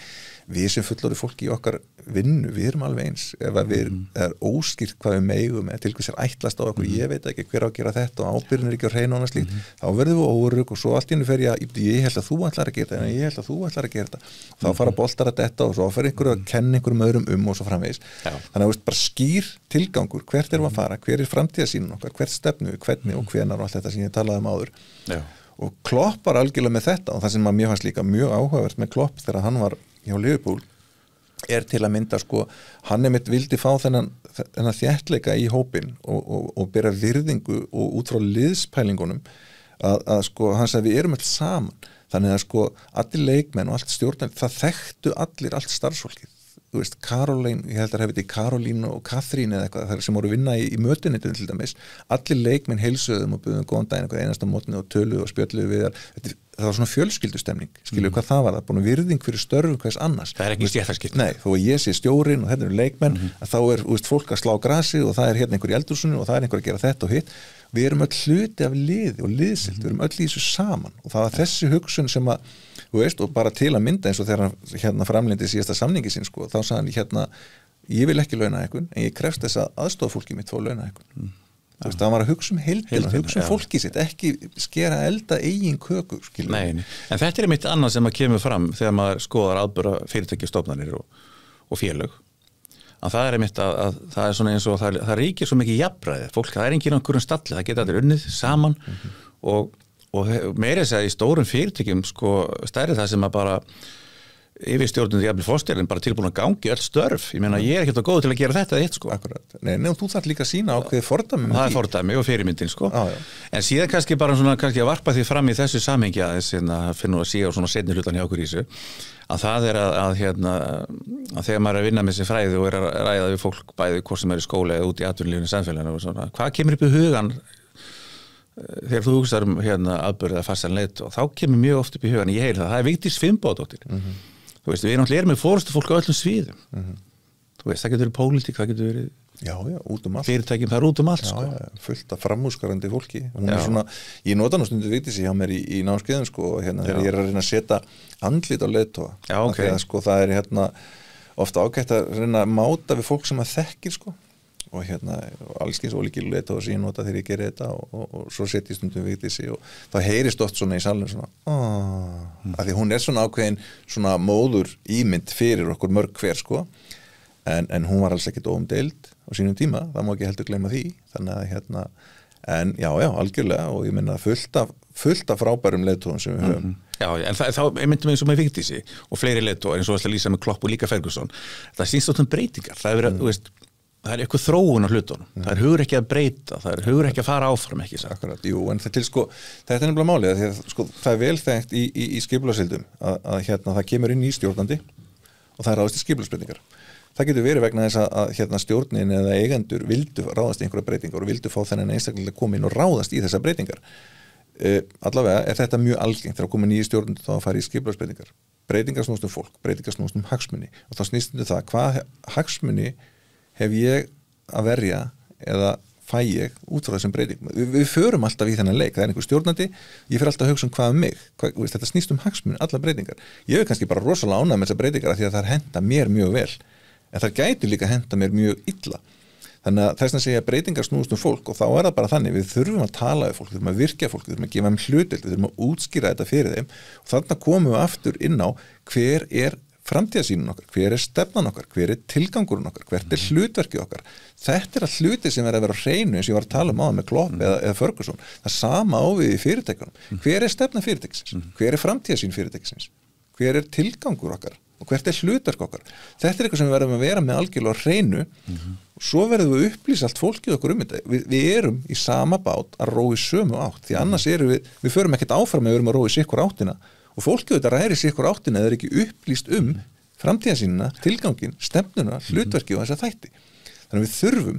við sem fullorðið fólki í okkar vinnu, við erum alveg eins ef við er óskýrt hvað við megum eða til hvers er ætlast á okkur, ég veit ekki hver á að gera þetta og ábyrgðin er ekki á hreinu og annað slíkt þá verðum við órugg og svo allt í einu fer ég held að þú ætlar að gera þetta en ég held að þú ætlar að gera þetta þá fara boltar að detta og svo fer einhverju að kenna einhverjum öðrum og svo framvegis þannig að bara skýr tilgangur, hvert erum að fara hver er framtíðarsýnin okkar, hvert stefnu hvernig og hvenar og allt þetta sem ég talaði áður og Klopp var algjörlega með þetta og það sem mér fannst líka mjög áhugavert með Klopp þegar hann var hjá Liverpool er til að mynda sko, hann mitt vildi fá þennan þéttleika í hópin og bera virðingu og út frá liðspælingunum að sko, hann sagði við erum alls saman, þannig að sko allir leikmenn og allt stjórnarnir, það þekktu allir allt starfsfólkið, þú veist, Karolín, ég held að hefði Karolín og Katrín eða eitthvað, þar sem voru að vinna í mötuneytinu til dæmis, allir leikmenn heilsuðum og buðum góðan daginn eitthvað einasta mótni og töluðu og spjölluðu við þar, það var svona fjölskyldustemning, skilur hvað það var, það búin virðing fyrir störfum hvers annars. Það ekki stéttaskipti. Nei, þó að ég sé stjórinn og þetta eru leikmenn, að þá veist, fólk að slá grasi og það hérna einhver í eldhúsinu og það einhver að gera þetta og hitt. Við erum öll hluti af liði og liðsild, við erum öll í þessu saman og það var þessi hugsun sem að, þú veist, og bara til að mynda eins og þegar hann hérna framlindi síðasta samningi sín, sko, þá sagði hann hérna, ég vil ekki launahækkun, en ég krefst þess að aðstofafólki mitt fá launahækkun. Þú veist, það var að hugsa heildina, hugsa fólki sitt, ekki skera elda eigin köku, skilur. Nei, en þetta einmitt annað sem að kemur fram þegar maður skoðar aðbura fyrirtækjastofnanir og félög. Að það einmitt að það svona eins og það ríkir svo mikið jafnræði. Fólk, það enginn einhverjum stalli, það geta allir unnið saman og meira þess að í stórum fyrirtækjum, sko, stærri það sem að bara yfirstjórnandi jafnvel fórstjórinn bara tilbúin að gangi öll störf. Ég meina, ég ekkert góð til að gera þetta eitt, sko. Akkurat. Nei, og þú þarf líka að sýna ákveðið fordæmi. Það er fordæmi og fyrirmyndin, sko. Já. En síðan kannski bara svona, kannski að varpa því fram í þessu samhengi aðeins, að finna að síða svona seinni hlutan hjá okkur í þessu, að það er að þegar maður er að vinna með þessi fræði og er að ræða við fólk bæði hvort sem er í skóla eða út í atvinnulífinu samfélaginu og svona, hvað kemur upp í hugan þegar þú hugsar aðbörð eða fastan leit og þá kemur mjög oft upp í hugan, ég heil það er Vigdís Finnbogadóttir. Þú veist, við náttúrulega erum með forystu fólk á öllum sviðum. Þú veist, það getur verið pólitík, það getur verið út allt. Fyrirtækjum, það út allt, sko. Fullt af framúskarandi fólki. Hún er svona, ég nota nú stundu Vigdísi hjá mér í námskeiðum, sko, þegar ég er að reyna að setja andlit á leiðtoga. Já, ok. Þegar, sko, það er ofta ágætt að reyna að máta við fólk sem að þekkir, sko. Og allskyns ólíkir leiðtoga sem ég nota þegar ég geri þetta og svo setjum stundum Vigdísi og þá heyrist oft svona í salnum svona af því hún er svona ákveðin svona móður ímynd fyrir okkur mörg hver, sko. En hún var alls ekkit óumdeild á sínum tíma, það má ekki heldur gleyma því þannig að en já, algjörlega og ég minna fullt af frábærum leiðtogum sem við höfum. Já, en þá myndum við eins og með Vigdísi og fleiri leiðtogar eins og að lýsa með Klopp og líka Ferguson, það sýnst átum breytingar, það er verið, þú veist, það er eitthvað þróun á hlutunum, það er hugur ekki að breyta, það er hugur ekki að fara áfram, ekki sagt. Akkurat, jú, en þetta er nefnilega málið, því að sko, það er vel þekkt í skipulagsildum að það kemur inn í stjórnandi og það er ráðast í skipulagsbreytingar. Það getur verið vegna þess að stjórnin eða eigendur vildu ráðast í einhverja breytingar og vildu fá þennan einstaklega koma inn og ráðast í þessar breytingar. Allavega er þetta mjög algengt þegar að koma nýju stjórnandi þá að fara í skipulagsbreytingar. Breytingar snúst fólk, breytingar snúst hagsmuni og þá snýst það hvað hagsmuni hef ég að verja eða fæ ég út frá þessum breytingum. Við förum alltaf í þennan leik, það er einhver stjórnandi, ég fer alltaf að hugsa hvað mig, þetta snýst hagsmuni, alla breytingar. Ég er kannski bara rosalega ánægð með þessar breytingar því að það henta mér mjög vel, en það gæti líka henta mér mjög illa. Þannig að þess að segja breytingar snúst fólk og þá er það bara þannig, við þurfum að tala við fólk, við þurfum að virkja fólk, við þurfum að gefa þeim hlutdeild, við þurfum að útskýra þetta fyrir þeim og þarna komum við aftur inn á hver er framtíðarsýnin okkar, hver er stefnan okkar, hver er tilgangurinn okkar, hvert er hlutverkið okkar. Þetta er að hluti sem er að vera á hreinu eins og ég var að tala á með Klopp eða Ferguson. Það sama á við í fyrirtækjunum. Hver er stefna fyrirtækisins? Hver er framtíðarsýn fyrirtækisins? Hver er tilgangur okkar? Og hvert er hlutverk okkar? Þetta er eitthvað sem við verðum að vera með algjörlega á hreinu og svo verðum við upplýsa allt fólkið okkur þetta. Við erum í sama bát að rói sömu átt, því annars erum við förum ekkert áfram að við erum að rói sikkur áttina og fólkið þetta ræri sikkur áttina eða er ekki upplýst framtíðarsýnina, tilgangin, stefnuna, hlutverki og þessa þætti. Þannig við þurfum,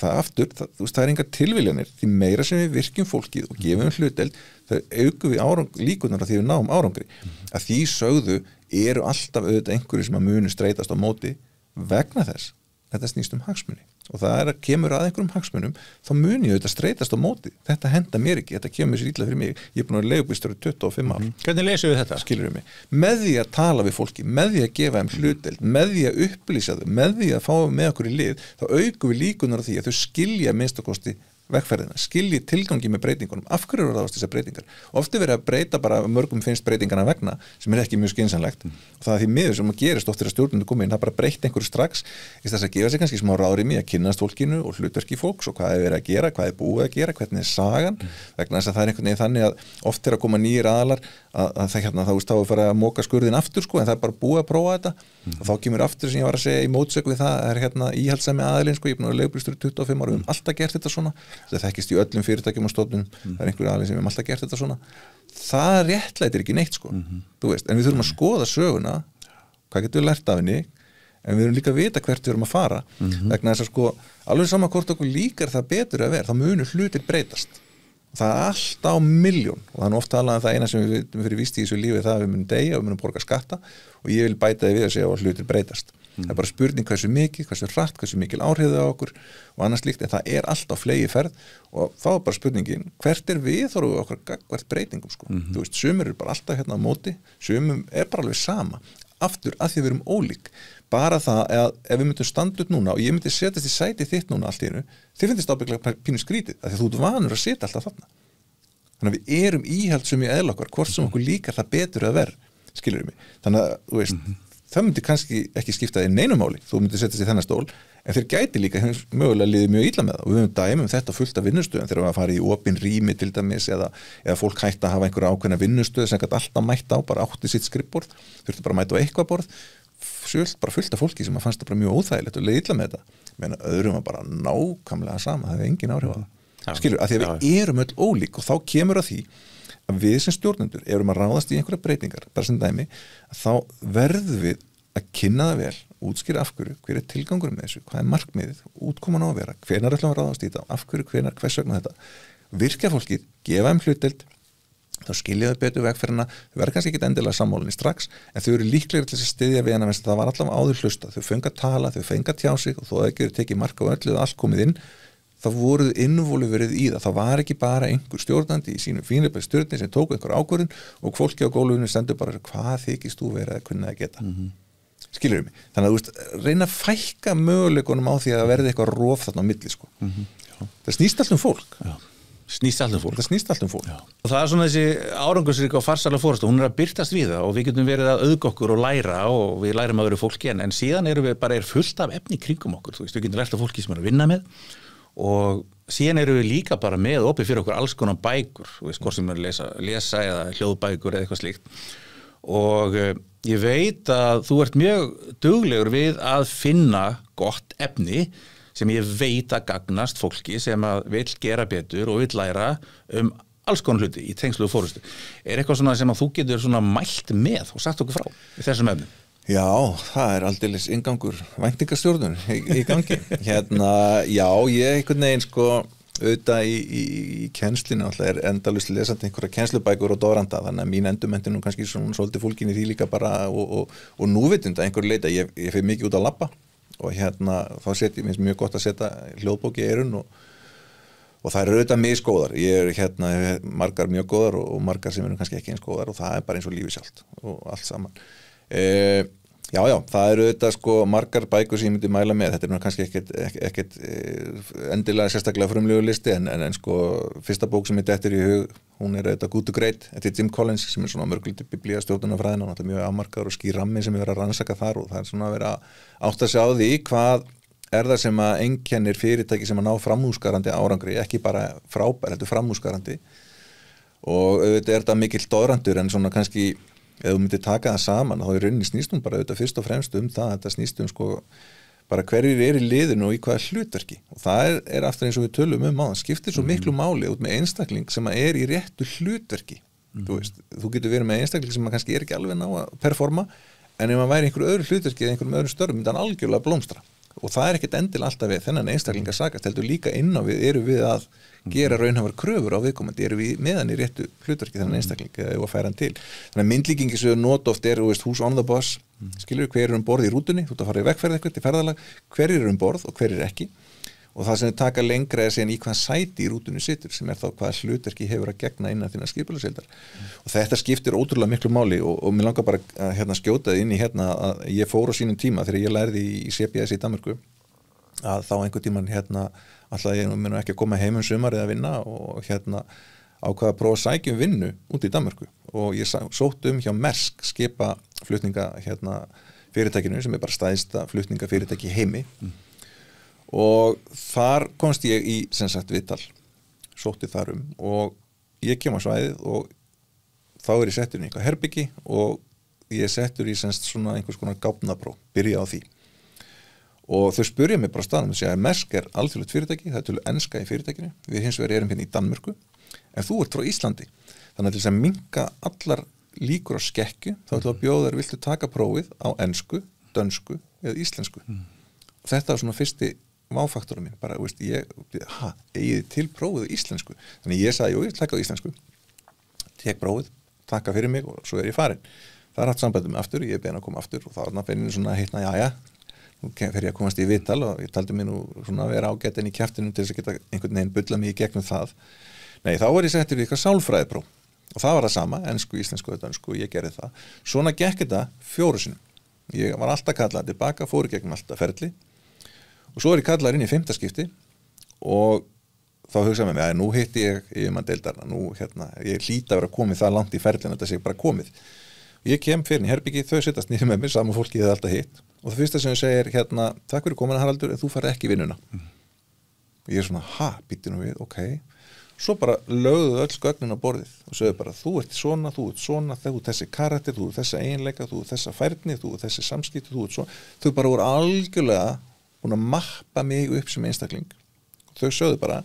það aftur, það er engar tilviljanir, því meira sem við virkjum fólkið og gefum hlutdeild, það aukum við líkunar að því við náum árangri. Að því sögðu eru alltaf auðvitað einhverju sem að munu streitast á móti vegna þess. Þetta snýst hagsmuni og það kemur að einhverjum hagsmunum, þá muni ég auðvitað streitast á móti. Þetta henda mér ekki, þetta kemur sér illa fyrir mig. Ég er búin að vera leigubílstjóri 25 ár. Hvernig lesum við þetta? Skilurðu mig? Með því að tala við fólki, með því að gefa þeim hlutdeild, með því að upplýsa þau, með því að fá með okkur í lið, þá aukum við líkunar á því að þau skilja minnstakosti vegferðina, skilji tilgangi með breytingunum. Af hverju eru ráðast þessar breytingar? Oft er verið að breyta bara mörgum finnst breytingarna vegna sem er ekki mjög skynsamlegt og það er því miður sem að gerist oft þegar stjórnendur koma inn, það bara breytt einhverju strax í þess að gefa sig kannski smá ráðrými að kynnast fólkinu og hlutverki fólks og hvað er verið að gera, hvað er búið að gera, hvernig er sagan vegna þess að það er einhvern veginn þannig að oft er að koma nýjir aðalar að þá er farið að móka skurðin aftur sko, en það er bara búið að prófa þetta og þá kemur aftur sem ég var að segja í mótsöku við það er íhaldssemi aðilinn sko, ég er búin að vera leigubílstjóri 25 ára, við höfum alltaf gert þetta svona það þekkist í öllum fyrirtækjum og stofnunum það er einhver aðilinn sem við höfum alltaf gert þetta svona það réttlætir ekki neitt sko þú veist, en við þurfum að skoða söguna hvað getum við lært af henni en við erum líka að vita hvert við erum að fara vegna þess að sko, alveg sama hvort okkur líkar það betur að vera, þá munur hlutir breytast það er allt á milljón og það er oft talað um það eina sem við fyrir víst í þessu lífi það að við munum deyja og við munum borga skatta og ég vil bæta því við að segja að hlutir breytast það er bara spurning hversu mikið, hversu hratt, hversu mikil áhrifðu á okkur og annars líkt en það er alltaf flegi ferð og þá er bara spurningin hvert er viðhorfið okkar gagnvart breytingum sko. Þú veist, sumir eru bara alltaf hérna á móti sumum er bara alveg sama aftur að því við erum ólík bara það að ef við myndum standa upp núna og ég myndi setjast í sæti þitt núna allt í einu þið finnst ábygglega pínu skrítið af því að þú ert vanur að setja alltaf þarna þannig að við erum íhaldsum í eðla okkar hvort sem okkur líkar það betur að vera skilur mig, þannig að þú veist það myndi kannski ekki skipta þér neinu máli þú myndi setjast í þennan stól en þeir gæti líka mögulega liðið mjög illa með það og við höfum dæmum þetta fullt af vinnustöðum þegar við fara í opin rými til dæmis eða fólk hætti að hafa einhverja ákveðna vinnustöð sem gæti alltaf mætt á, bara átti sitt skrifborð þurfti bara að mæta á eitthvað borð bara fullt af fólki sem að fannst það bara mjög óþægilegt og liðið illa með þetta meðan öðrum var bara nákvæmlega sama, það hefði engin áhrif á það skilur, að því að við erum öll ólík og þá kemur að því að við sem stjórnendur erum að ráðast í einhverja breytingar bara sem dæmi, þá verðum við að kynna það vel, útskýra af hverju hver er tilgangur með þessu, hvað er markmiðið útkoman á að vera, hvenær ætlum að ráðast í þetta af hverju, hvenær, hvers vegna þetta virkja fólkið, gefa þeim hlutdeild þá skilja þau betur vegferðina þau verða kannski ekki endilega sammálinni strax en þau eru líklegri til þess að styðja við hana það var allavega áður hlusta, þau fengu að tala þau fengu að tjá sig og þó að ekki eru tekið mark á öllu og allt komið inn þá voruð involverið í það var ekki bara einhver stjórnandi í sínum fínleipað stjórni sem tóku einhver ákvörðun og fólki á gólfinu stendur bara hvað þykist þú verið að kunna að geta skilur mig, þannig að þú veist reyna að fækka möguleikunum á því að verði eitthvað rof þarna á milli sko það snýst allt um fólk snýst allt um fólk og það er svona þessi árangursríka og farsæla forysta hún er að birtast við það og við getum verið að auðga okkur og læra og við lærum að vera fólki en síðan erum við bara fullt af efni kringum okkur þú veist, við getum lært af fólki sem er að vinna með og síðan erum við líka bara með opið fyrir okkur alls konar bækur þú veist, hvort sem er að lesa eða hljóðbækur eða eitthvað slíkt og ég veit að þú ert mjög duglegur við að finna gott efni sem ég veit að gagnast fólki sem að vill gera betur og vill læra alls konar hluti í tengslu og fórustu. Er eitthvað svona sem að þú getur svona mælt með og sagt okkur frá í þessum efnum? Já, það er aldeilis inngangur væntingastjórnun í gangi. Já, ég einhvern veginn sko auðvitað í kennslinu alltaf er endalaust lesandi einhverja kennslubækur og dóranda þannig að mín endurmenntun nú kannski svona svolítið fólkin í því líka bara og núvitund að einhverju leita ég fer mikið út að labba og þá setjum ég mjög gott að setja hljóðbók í eyrun og það eru auðvitað misgóðar ég er margar mjög góðar og margar sem eru kannski ekki eins góðar og það er bara eins og lífið sjálft og allt saman Já, það eru auðvitað sko margar bækur sem ég myndi mæla með, þetta er kannski ekkert endilega sérstaklega frumlegu listi en sko fyrsta bók sem ég dettur í hug, hún er auðvitað Good to Great, þetta er Jim Collins sem er svona mörgliti biblía stjórnunarfræðin og náttúrulega mjög afmarkaður og skýr rammi sem er verið að rannsaka þar og það er svona að vera átt að sjá því hvað er það sem að einkennir fyrirtæki sem að ná framúskarandi árangri, ekki bara frábær, heldur framúskarandi og auðvitað er þetta mikill doðrandur en svona kannski ef þú myndir taka það saman, þá í rauninni snýst bara auðvitað fyrst og fremst það, þetta snýst sko bara hverjir er í liðinu og í hvaða hlutverki og það er aftur eins og við tölum á það skiptir svo miklu máli út með einstakling sem er í réttu hlutverki þú getur verið með einstakling sem kannski er ekki alveg ná að performa en ef maður væri einhverju öðru hlutverki eða einhverjum öðru störfum myndi hann algjörlega blómstra og það er ekkert endil alltaf við þennan einstakling að sakast heldur líka inn á við erum við að gera raunhæfar kröfur á viðkomandi erum við meðan í réttu hlutverki þennan einstakling eða að færa hann til þannig að myndlíkingi sem við nota oft who's on the bus skilur hver er borð í rútunni þú ert að fara í vegferð eitthvað til ferðalag hver er borð og hver er ekki og það sem við taka lengra er síðan í hvað sæti í rútunni situr sem er þá hvað hlutverki hefur að gegna innan þína skipulagsdeildar og þetta skiptir ótrúlega miklu máli og mér langar bara að skjóta inn í að ég fór á sínum tíma þegar ég lærði í CBS í Danmörku að þá einhvern tímann alltaf ég mun ekki að koma heim sumar eða vinna og ákvaða að prófa að sækja vinnu út í Danmörku og ég sótt hjá Maersk skipaflutninga fyrirtækinu sem er bara stærsta flutningafyrirtæki í heimi og þar komst ég í viðtal sótti þar og ég kem á svæðið og þá er ég settur í eitthvað herbyggi og ég er settur í svona einhvers konar gáfnapróf, byrja á því og þau spurja mig bara staðnum og segja að Maersk er alþjóðlegt fyrirtæki, það er tölu enska í fyrirtækinu við hins vegar erum hérna í Danmörku en þú ert frá Íslandi þannig að til þess að minnka allar líkur á skekkju þá ætlum að bjóða þér viltu taka prófið á ensku, dönsku eða íslensku þetta var svona fyrsti váfaktorum minn bara, veist, eigið til prófið íslensku þannig ég sagði, ég taka á íslensku tek prófið, taka fyrir mig og svo ég farin það haft sambandum aftur, ég beðin að koma aftur og þá var það svona hittna, nú fer ég að komast í viðtal og ég taldi mig nú svona að vera ágætt inn í kjaftinum til þess að geta einhvern veginn bulla mig í gegnum það nei, þá var ég settur við eitthvað sálfræðipróf og það var það sama, ensku, íslensku, dönsku ég gerði það, svona gekk þetta 4 sinnum ég var alltaf kallaður tilbaka, fór í gegnum alltaf ferli og svo er ég kallaður inn í 5. skipti og þá hugsaði með mig, nú hitti ég yfirmann deildarna, nú ég hlýt að vera komið það langt í ferlinu, þetta sé bara komið ég kem fyrir í herbyggi, þau sittast niður með mér sama fólki ég hafði alltaf hitt og það fyrsta sem ég segir takk fyrir komin Haraldur, en þú farið ekki í vinnuna og ég er svona, býttu nú við, ok svo bara lögðu öll gögnin á borðið og sögðu bara, þú ert svona, þú ert þessi karakter, þú ert þessa eiginleika þú ert þessa færni, þú ert þessi samskipti þú ert svona, þau bara voru algjörlega búin að mappa mig upp sem einstakling og þau sögðu bara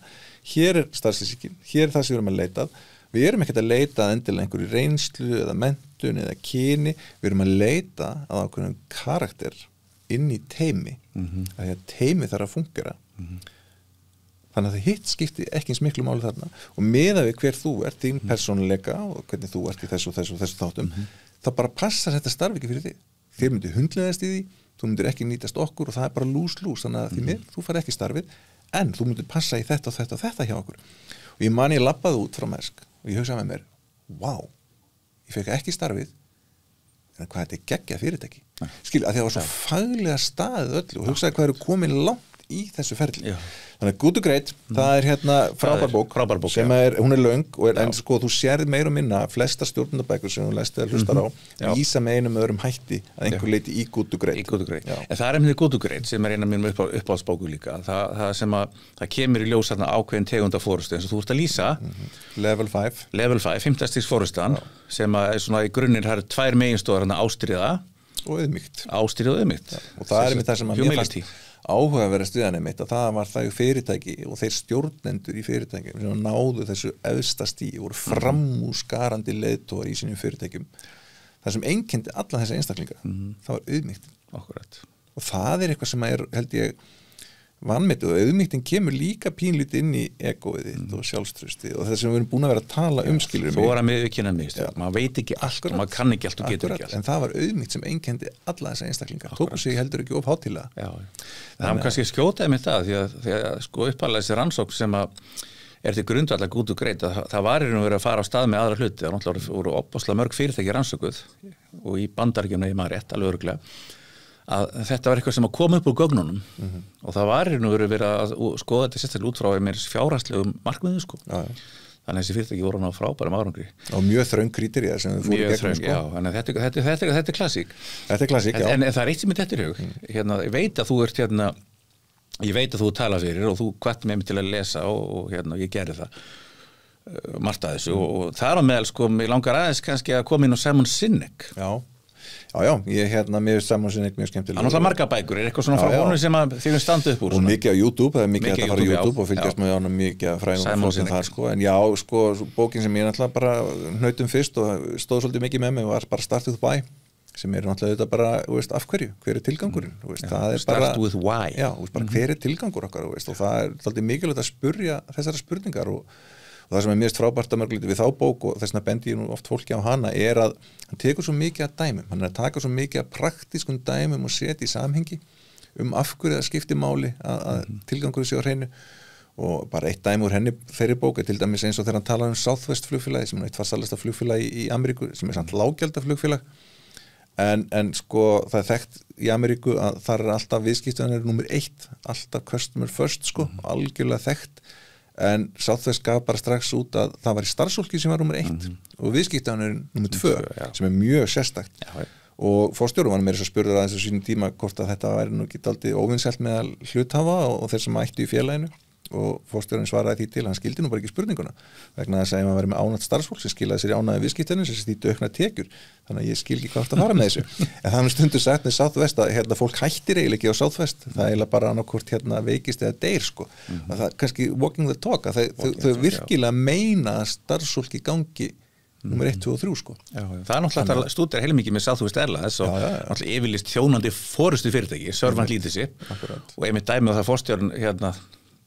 hér er starfslýsingin, hér er það sem við erum að leita við erum ekkert að leita að endilega einhverju reynslu eða menntun eða kyni við erum að leita að ákveðnum karakter inn í teimi að því að teimi þarf að fungera þannig að það hitt skipti ekki eins miklu máli þarna og miðað við hver þú ert, þín persónuleika og hvernig þú ert í þessu þáttum þá bara passar þetta starf ekki fyrir þig þér myndir hundleðast í því, þú myndir ekki nýtast okkur og það er bara lús þannig að því mér, þú fær ekki starfið en þú myndir passa í þetta og þetta og þetta hjá okkur og ég man ég labbaði út frá Maersk og ég hugsaði með mér, ég fekk ekki starfið en hvað þetta er geggjað fyrirtæki skil, að því að það var svo faglega staðið öllu og hugsaði hvað eru komin langt í þessu ferli þannig að Good to Great, það er frábær bók sem hún er löng og en sko þú sérð meira og minna flesta stjórnundabækur sem hún læst eða hlustar á vísa með einum öðrum hætti að einhver leiti í Good to Great en það er einhverju Good to Great sem er eina mínum uppáhaldsbóku líka það sem að það kemur í ljós ákveðin tegunda fórustu eins og þú ert að lýsa Level 5, 5. stigs fórustan sem að svona í grunninn það eru 2 meginstóðar ástríða og auðmýkt og það er með það sem að mér fannst áhugaverða stuðan mitt að það var það fyrirtæki og þeir stjórnendur í fyrirtækjum sem náðu þessu efsta stíi voru framúrskarandi leiðtogar í sínum fyrirtækjum það sem einkenndi alla þessa einstaklinga það var auðmýkt og það er eitthvað sem er held ég vanmetið og auðmýktin kemur líka pínlítið inn í egóið þitt og sjálfstrausti og það sem við erum búin að vera að tala skilur þú var að miðvikina maður veit ekki allt og maður kann ekki allt og getur ekki allt en það var auðmýkt sem einkenndi alla þessa einstaklinga tóku sig heldur ekki of hátíðlega það er kannski skjótaði með það því að sko uppalega þessi rannsókn sem að er til grundvallar Good to Great að það var verið að fara á stað með aðra hluti það voru opaslega mörg fyrirtæki rannsókuð og í Bandaríkjunum ég maður rétt alveg örugglega að þetta var eitthvað sem að koma upp úr gögnunum og það var verið að skoða þetta sérstaklega út frá mér fjárhagslegum markmiðum sko. Þannig að þessi fyrirtæki voru á frábærum árangri og mjög þröng krítería sem við fórum gegnum sko. Þannig að þetta er klassík en það er eitt sem er þetta í hug ég veit að þú ert ég veit að þú tala fyrir og þú hvatti mig til að lesa og ég gerði það margt að þessu og þar á meðal sko, mig langar aðeins kannski að koma inn á Simon Sinek ég mér finnst Simon Sinek mjög skemmtileg. Það er náttúrulega margar bækur, er eitthvað svona frá honum sem að þið standa upp úr? Og mikið á YouTube, það er mikið að fara á YouTube og fylgjast með honum mikið að fræðum og það sko, en bókin sem ég náttúrulega bara hnautum fyrst og stóð svolítið mikið með mig var bara Start with Why, sem er náttúrulega þetta bara, af hverju, hver er tilgangurinn? Það er bara, Start with Why. Bara hver er tilgangur okkar, og það er svolítið mikilvægt að spurja þessara spurningar og það sem er mjög frábært að mörguliti við þá bók og þess vegna bendi ég nú oft fólki á hana er að hann tekur svo mikið að dæmum hann er að taka svo mikið að praktískum dæmum og setja í samhengi af hverju það skiptir máli að tilgangur sé á hreinu og bara eitt dæmi úr henni þeirri bók er til dæmis eins og þegar hann talar Southwest flugfélagi sem er eitt farsælasta flugfélagi í Ameríku sem er samt lággjaldaflugfélag en sko það er þekkt í Ameríku að þar er alltaf viðskiptavinur númer 1 alltaf customer first sko algjörlega þekkt en Southwest gaf bara strax út að það var í starfsfólki sem var nummer 1 og viðskiptavinurinn nummer 2 sem er mjög sérstakt og forstjórum var meira þess að spurður aðeins á sínum tíma hvort að þetta væri nú ekki dálítið óvinsælt meðal hluthafa og þeir sem ættu í félaginu og forstjórinn svaraði því til hann skildi nú bara ekki spurninguna vegna þess að ef maður verið með ánægt starfsfólk sem skilaði sér í ánægði viðskiptinu sem stýttu aukna tekjur þannig að ég skil ekki hvað það fara með þessu en það er stundu sagt með Southwest að fólk hættir eiginlega ekki á Southwest það er eiginlega bara annarkvort veikist eða deyr sko það er kannski walking the talk að þau virkilega meina að starfsfólki gangi nummer 1, 2 og 3 sko. Já, það náttúrulega að stúdera heilmikið með Southwest Airlines og náttúrulega yfirlist þjónandi forystu fyrirtæki, Servant Leadership og einmitt dæmið það fórstjórn hérna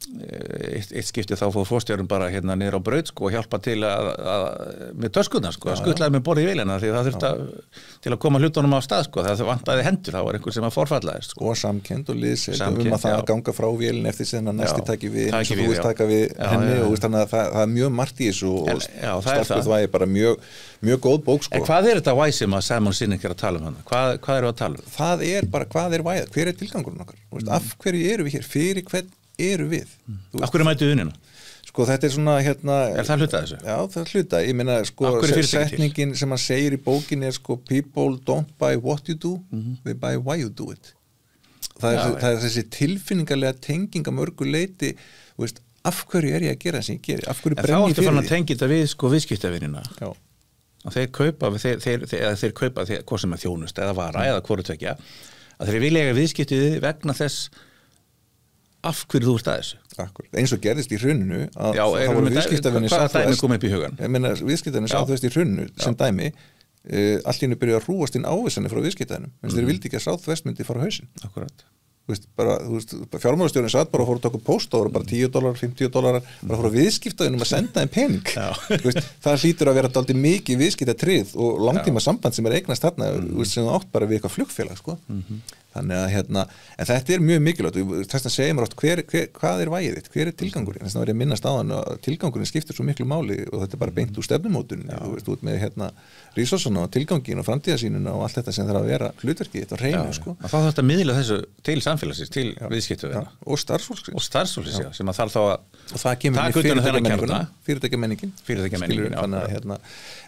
eitt skipti þá fór fórstjórn bara hérna niður á braut sko og hjálpa til að með töskunar sko, að skuttlaði með borðið í vélina því það þurfti til að koma hlutunum á stað sko, það vantaði hendur, það var einhver sem að forfallaðist sko. Og samkennd og liðseild að það að ganga frá vélin eftir sem að næsti taki við eins og þú veist taka við henni og þannig að það er mjög margt í þessu og Startup Why er bara mjög góð bók sko. En hvað er þetta Why sem að Simon Sinek er að tala um hann? Hvað eru að tala um? Það er bara, hvað er Why? Hver er tilgangurinn okkar? Af hverju eru við hér? Fyrir hvern eru við? Af hverju mætu unina? Sko þetta er svona hérna Er það hluta þessu? Já, það er hluta, ég meina sko setningin sem hann segir í bókinni er sko people don't buy what you do, they buy why you do it. Það er þessi tilfinningarlega tenging að mörgu leiti, þú veist, af hverju er ég að gera þessi ég geri, af hverju brenni ég fyrir því? En þá áttu fann að tengja þetta við sko viðskiptavinina. Já. Að þeir kaupa hvað sem er þjónust eða vara eða hvoru tvekja, að þeir vilja eiga viðskiptið vegna þess af hverju þú ert að þessu. Akkurat. Eins og gerðist í hruninu að það voru viðskiptavinni hvaða dæmi kom upp í hugan? Ég meina viðskiptavinni Southwest í hruninu sem dæmi allt í einu byrjuði að rúast inn ávísanir frá viðskiptavinnum en þeir vildi ekki að Southwest myndi fara á hausinn. Akkurat. Fjármálastjórinn satt bara og fór að taka post og voru bara $10, $50 bara fór að viðskiptavinnum að senda þeim pening. Það hlýtur að vera dálítið mikið viðskiptatrið og langtíma samband sem er eignast þarna sem það átt bara við eitthvað flugfélag sko. Þannig að hérna, en þetta er mjög mikilvægt þess að segja mér oft hvað er vægið þitt, hver er tilgangurinn, þess að verið að minnast á hann að tilgangurinn skiptir svo miklu máli og þetta er bara beint úr stefnumótuninni, þú veist, út með hérna resursana og tilgangin og framtíðasýnuna og allt þetta sem þarf að vera hlutverkið þetta á hreinu, sko. Og þá þetta miðla þessu til samfélagsins, til viðskiptavina og starfsfólksins, já, sem að þarf þá að það kemur fyrirtækjamenningin, þannig að hérna,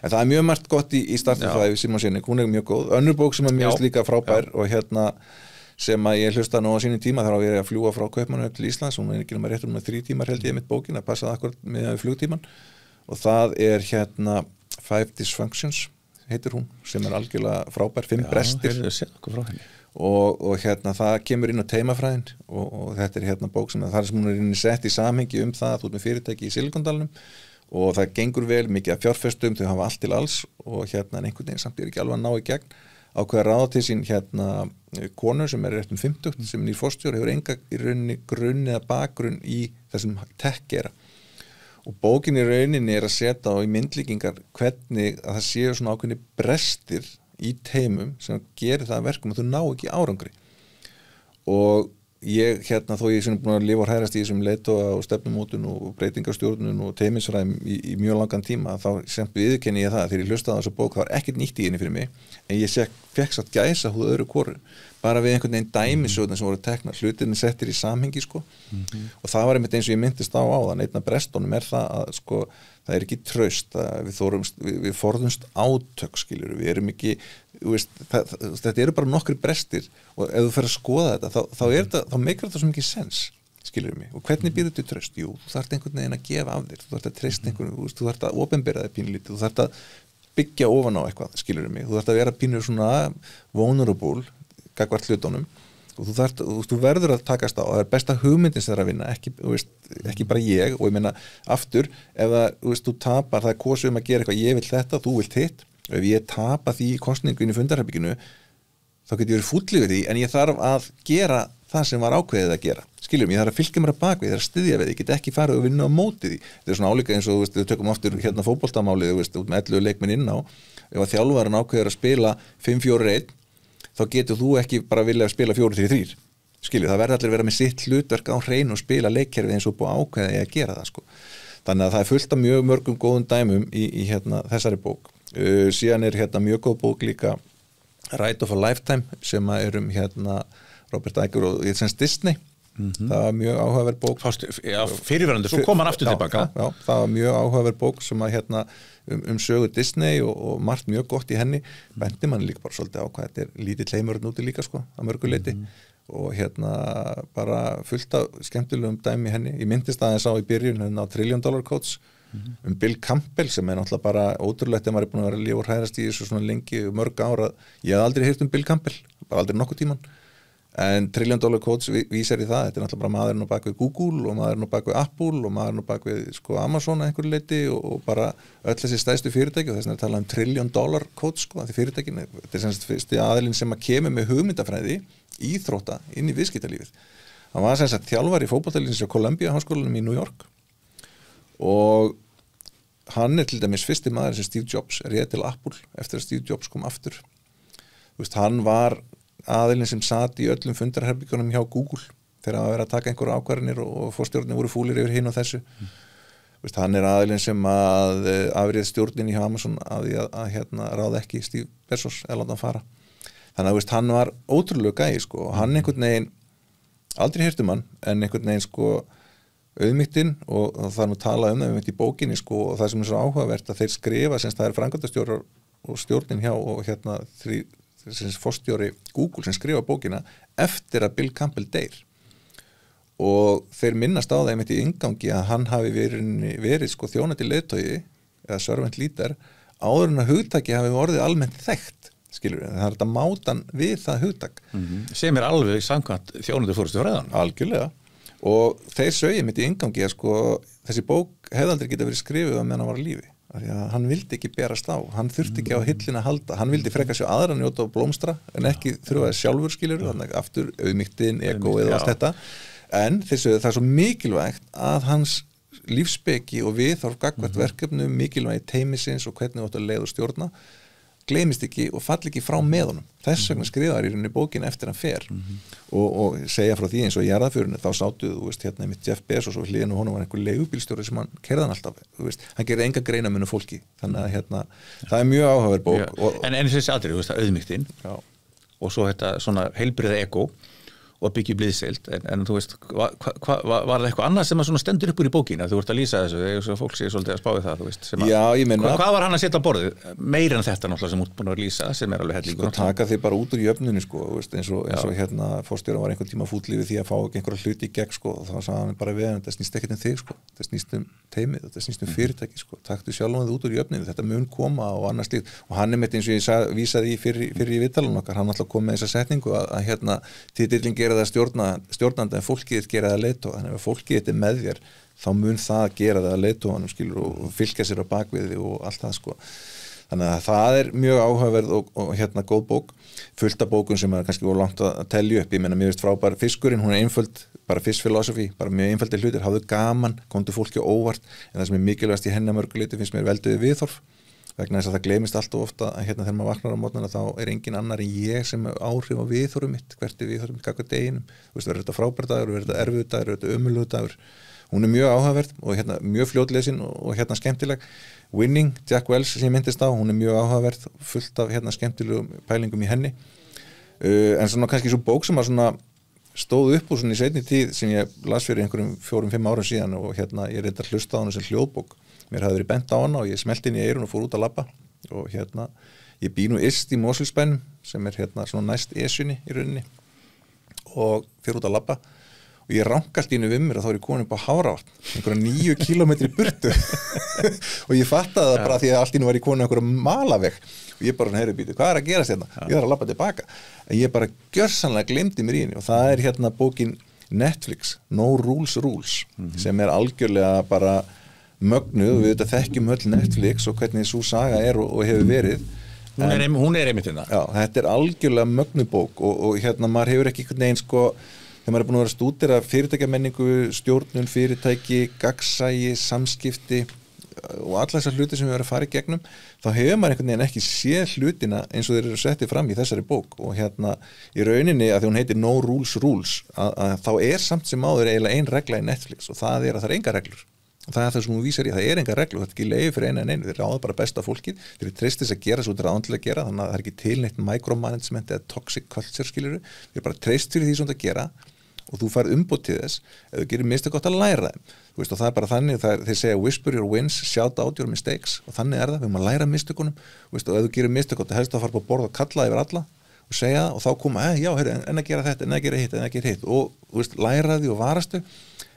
en það er mjög margt gott í Startup Why Simon Sinek, hún er mjög góð, önnur bók sem er mjög líka frábær og hérna sem að ég hlusta nú á sínum tíma þar á að fljúga frá Kaupmannahöfn til Íslands hún er ekki náma réttur með 3 tímar held ég mitt bókin að passa akkurat með flugtíman og það er hérna 5 Dysfunctions heitir hún sem er algjörlega frábær 5 brestir og hérna það kemur inn á teimafræðin og þetta er hérna bók sem það er sem hún er inn sett í samhengi það að þú ert með fyrirtæki í Silicon-dalnum og það gengur vel mikið af fjárfestum þau hafa allt til alls og hérna einhvern veginn samt ekki alveg að ná í gegn ákveða ráða til sín hérna konu sem er rétt 50 sem er forstjóri hefur enga í rauninni grunn eða bakgrunn í þessum tech-gera og bókin í rauninni er að setja á í myndlíkingar hvernig að það séu svona ákveðni brestir í teimum sem gerir það verkum að þú ná ekki árangri og ég hérna þó ég sem búin að lifa og hrærast í þessum leiðtoga og stefnumótun og breytingastjórnun og teymisfræðum í mjög langan tíma þá sem viðurkenni ég það þegar ég hlustaði á þessu bók það var ekkert nýtt í henni fyrir mig en ég fekk satt gæsa húð öðru hvoru bara við einhvern veginn dæmisöðna sem voru teknar hlutirni settir í samhengi sko og það var einmitt eins og ég myndist á áðan einn af brestunum er það að sko það er ekki traust við forðumst átök skilur við erum ekki þetta eru bara nokkri brestir og ef þú fer að skoða þetta þá meikar þetta svo mikið sens skilur mig og hvernig býður þetta traust? Jú, þú þarft einhvern veginn að gefa af þér þú þarft að treysta einhvern, þú þarft að opinbera þér pínlítið, þú þarft að byggja ofan á eitthvað skilur mig, þú þarft að vera pínur svona vulnerable gagnvart hlutunum og þú verður að takast á og það er besta hugmyndin sem það er að vinna ekki bara ég og ég meina aftur ef þú tapar það er kosið að gera eitthvað ég vil þetta, þú vilt hitt og ef ég tapa því í kosningunni í fundarherbygginu þá get ég verið fúll yfir því en ég þarf að gera það sem var ákveðið að gera skiljum, ég þarf að fylgja mér að bak við, ég þarf að styðja við, ég get ekki farið og vinna á móti því þetta er svona álíka eins og við tökum aftur hérna fótboltamálið út með 11 leikmenn inn á ef að þjálfarinn ákveður að spila 5-4-1 þá getur þú ekki bara vilja að spila 4-3-3 skilju, það verður allir vera með sitt hlutverk á hreinu og spila leikkerfið eins og búið ákveða að gera það sko. Þannig að það er fullt af mjög mörgum góðum dæmum í hérna, þessari bók síðan er hérna mjög góð bók líka Ride of a Lifetime sem er hérna Robert Iger og Disney það var mjög áhugaverð bók fyrirverandi, svo kom hann aftur tilbaka það var mjög áhugaverð bók sem að hérna sögu Disney og margt mjög gott í henni bendi mann líka bara svolítið á hvað þetta er lítið heimurinn úti líka sko að mörgu leiti og hérna bara fullt af skemmtilegum dæmi í henni ég myndist aðeins á í byrjun hérna á $1 trillion coach Bill Campbell sem er náttúrulega bara ótrúlegt ef maður er búin að vera að lifa og hræðast í þessu svona lengi mörg ára ég hef aldrei heyrt Bill Campbell bara aldrei nokkuð tíman en $1 trillion codes vísar í það, þetta er náttúrulega bara maðurinn á bakvið Google og maðurinn á bakvið Apple og maðurinn á bakvið sko Amazon að einhverju leyti og bara öll þessi stærstu fyrirtæki og þess vegna er talað $1 trillion codes sko, því fyrirtækin, þetta er semst fyrsti aðilinn sem að kemur með hugmyndafræði íþrótta inn í viðskiptalífið. Hann var semst þjálfari í fótboltaliðsins á Columbia háskólanum í New York og hann er til dæmis fyrsti maður sem Steve Jobs réð til Apple eftir að Steve Jobs kom aftur. Þú veist, hann var aðilinn sem sat í öllum fundarherbyggjunum hjá Google þegar að vera að taka einhverja ákvarðanir og forstjórnir voru fúlir yfir hinn og þessu. Veist, hann er aðilinn sem að afrið stjórnin í Amazon að ráða ekki Steve Bezos eða láta hann fara. Þannig að veist, hann var ótrúlega gæi sko, og hann einhvern veginn aldrei heyrt hann en einhvern veginn sko auðmýktinn og það er nú talað það auðmýkt í bókinni sko og það sem er svo áhugavert að þeir skrifa sem það er framkvæmdastjórar og stjórnin hjá og forstjóri Google sem skrifa bókina eftir að Bill Campbell deyr og þeir minnast á það einmitt í inngangi að hann hafi verið sko þjónandi leiðtogi eða servant leader áður en að hugtaki hafi orðið almennt þekkt skilur við, það er þetta mátan við það hugtak sem er alveg samkvæmt þjónandi forstjóraðan algjörlega og þeir sögja einmitt í inngangi að sko þessi bók hefði aldrei geta verið skrifuð á meðan hann var á lífi því að hann vildi ekki berast á, hann þurfti ekki á hillina að halda, hann vildi frekar sjá aðra njóta og blómstra en ekki þurfa sjálfur skilur, þannig aftur auðmýktin, egoið og allt þetta en þessu það er svo mikilvægt að hans lífsspeki og viðhorf gagnvart verkefnum, mikilvægi teymisins og hvernig þú átt að leiða og stjórna gleymist ekki og falli ekki frá með honum þess vegna skrifaði í rauninni bókin eftir hann fer og segja frá því eins og í jarðaförinu þá sátuðu, þú veist, hérna með Jeff Bezos og hliðinu honum var einhver leigubílstjóri sem hann keyrði hann alltaf, þú veist, hann gerði enga greinamunu fólki, þannig að hérna það er mjög áhugaverð bók en þessi atriði, þú veist, auðmýktin og svo þetta svona heilbriða ego og byggja blíðseild, en þú veist var það eitthvað annað sem að svona stendur upp úr í bókina þú ert að lýsa þessu, þegar fólk sé svolítið að spáði það, þú veist, sem að, já, ég meina, hvað var hann að setja á borðið, meira en þetta náttúrulega sem út búin að lýsa, sem er alveg hellingur sko, taka þig bara út úr jöfnunni, sko, veist, eins og hérna, forstjóra var einhvern tíma fúll yfir því að fá ekki einhverja hluti í gegn, sko, og þá sagði hann bara við hann, það snýst ekkert um þig, sko, það snýst um teimið, það snýst um fyrirtæki, sko, taktu sjálfan þig út úr jöfnunni, þetta mun koma og annars slíkt, og hann er með eins og ég vísaði í fyrir í viðtalunum okkar, hann alltaf kom með þessa setningu að hérna, titillinn gera það stjórnandi en fólkið gera það leiðtoga, þannig að ef fólkið er með þér, þá mun það gera það leiðtoganum, skilur, og fylgja sér á bakviði og allt það, sko. Þannig að það er mjög áhugaverð og hérna góð bók, fullt af bókum sem er kannski langt að telja upp, ég meina, mér veist frábær fiskurinn, hún er einföld, bara fish philosophy, bara mjög einföldir hlutir, hafðu gaman, komdu fólki óvart, en það sem er mikilvægast í henni að mörguleiti finnst mér velduði viðhorf, vegna þess að það gleymist alltaf ofta að hérna þegar maður vaknar á mótnana þá er engin annar en ég sem áhrif á viðhorfum mitt, hvert er viðhorfum mitt gagnvart deginum, þú veist, verður þetta frábær dagur, verður þetta erfiður dagur, verður þetta ömurlegur dagur, hún er mjög áhugaverð og hérna mjög fljótlesin og hérna skemmtileg. Winning, Jack Welch sem ég myndist á, hún er mjög áhugaverð, fullt af hérna skemmtilegum pælingum í henni, en svona kannski svo bók sem að svona stóð upp úr svona í seinni tíð sem ég las fyrir einhverjum 4-5 árum síðan og hérna ég reyndar hlusta á hana sem hljóðbók. Mér hafði verið bent á hana og ég smelti inn í eyrun og fór út að labba og hérna ég bý nú yst í Mosfellsbænum sem er hérna svona næst Esjunni í rauninni og fyrir út að labba og ég rankast ínu við mér og þá er ég komin upp á Háravatn einhverja 9 kilometri burtu og ég fattaði það bara því að allt ínu var ég komin einhverja malaveg og ég bara heyri býtu, hvað er að gerast hérna? Ég þarf að labba tilbaka en ég bara gjörsamlega glemdi mér í henni og það er hérna bókin Netflix, No Rules sem er algjörlega bara mögnuð og við þetta þekkjum öll Netflix og hvernig svo saga er og hefur verið hún er einmitt hérna já, þetta er algjörlega mögnuð bók og hérna maður hefur ekki einhvern veginn sko þegar maður er búin að vera að stúdera fyrirtækjamenningu, stjórnun fyrirtæki, gagnsæi, samskipti og alla þessar hluti sem við erum að fara í gegnum þá hefur maður einhvern veginn ekki séð hlutina eins og þeir eru settið fram í þessari bók og hérna í rauninni að því hún heitir No Rules að þá er samt sem áður eiginlega ein regla í Netflix og það er að það er engar reglur og það er það sem hún vísar í, það er engar reglur, þetta er ekki leiði fyrir einu, þeir ráða bara besta fólkið, þeir eru treystis að gera svo þetta er ándilega að gera, þannig að það er ekki til neitt micromanagement eða toxic culture skiluru, þeir eru bara treyst fyrir því sem þetta gera og þú færð umboð til þess, ef þú gerir mistök gott að læra þeim, þú veist og það er bara þannig, þeir segja whisper your wins, shout out your mistakes og þannig er það, við erum að læra mistökunum, þú veist og ef þú gerir mistök gott, helst að fara på borð og kalla yfir alla og segja og þá koma, já, heyrðu, en að gera þetta, en að gera hitt og þú veist, læra því og varastu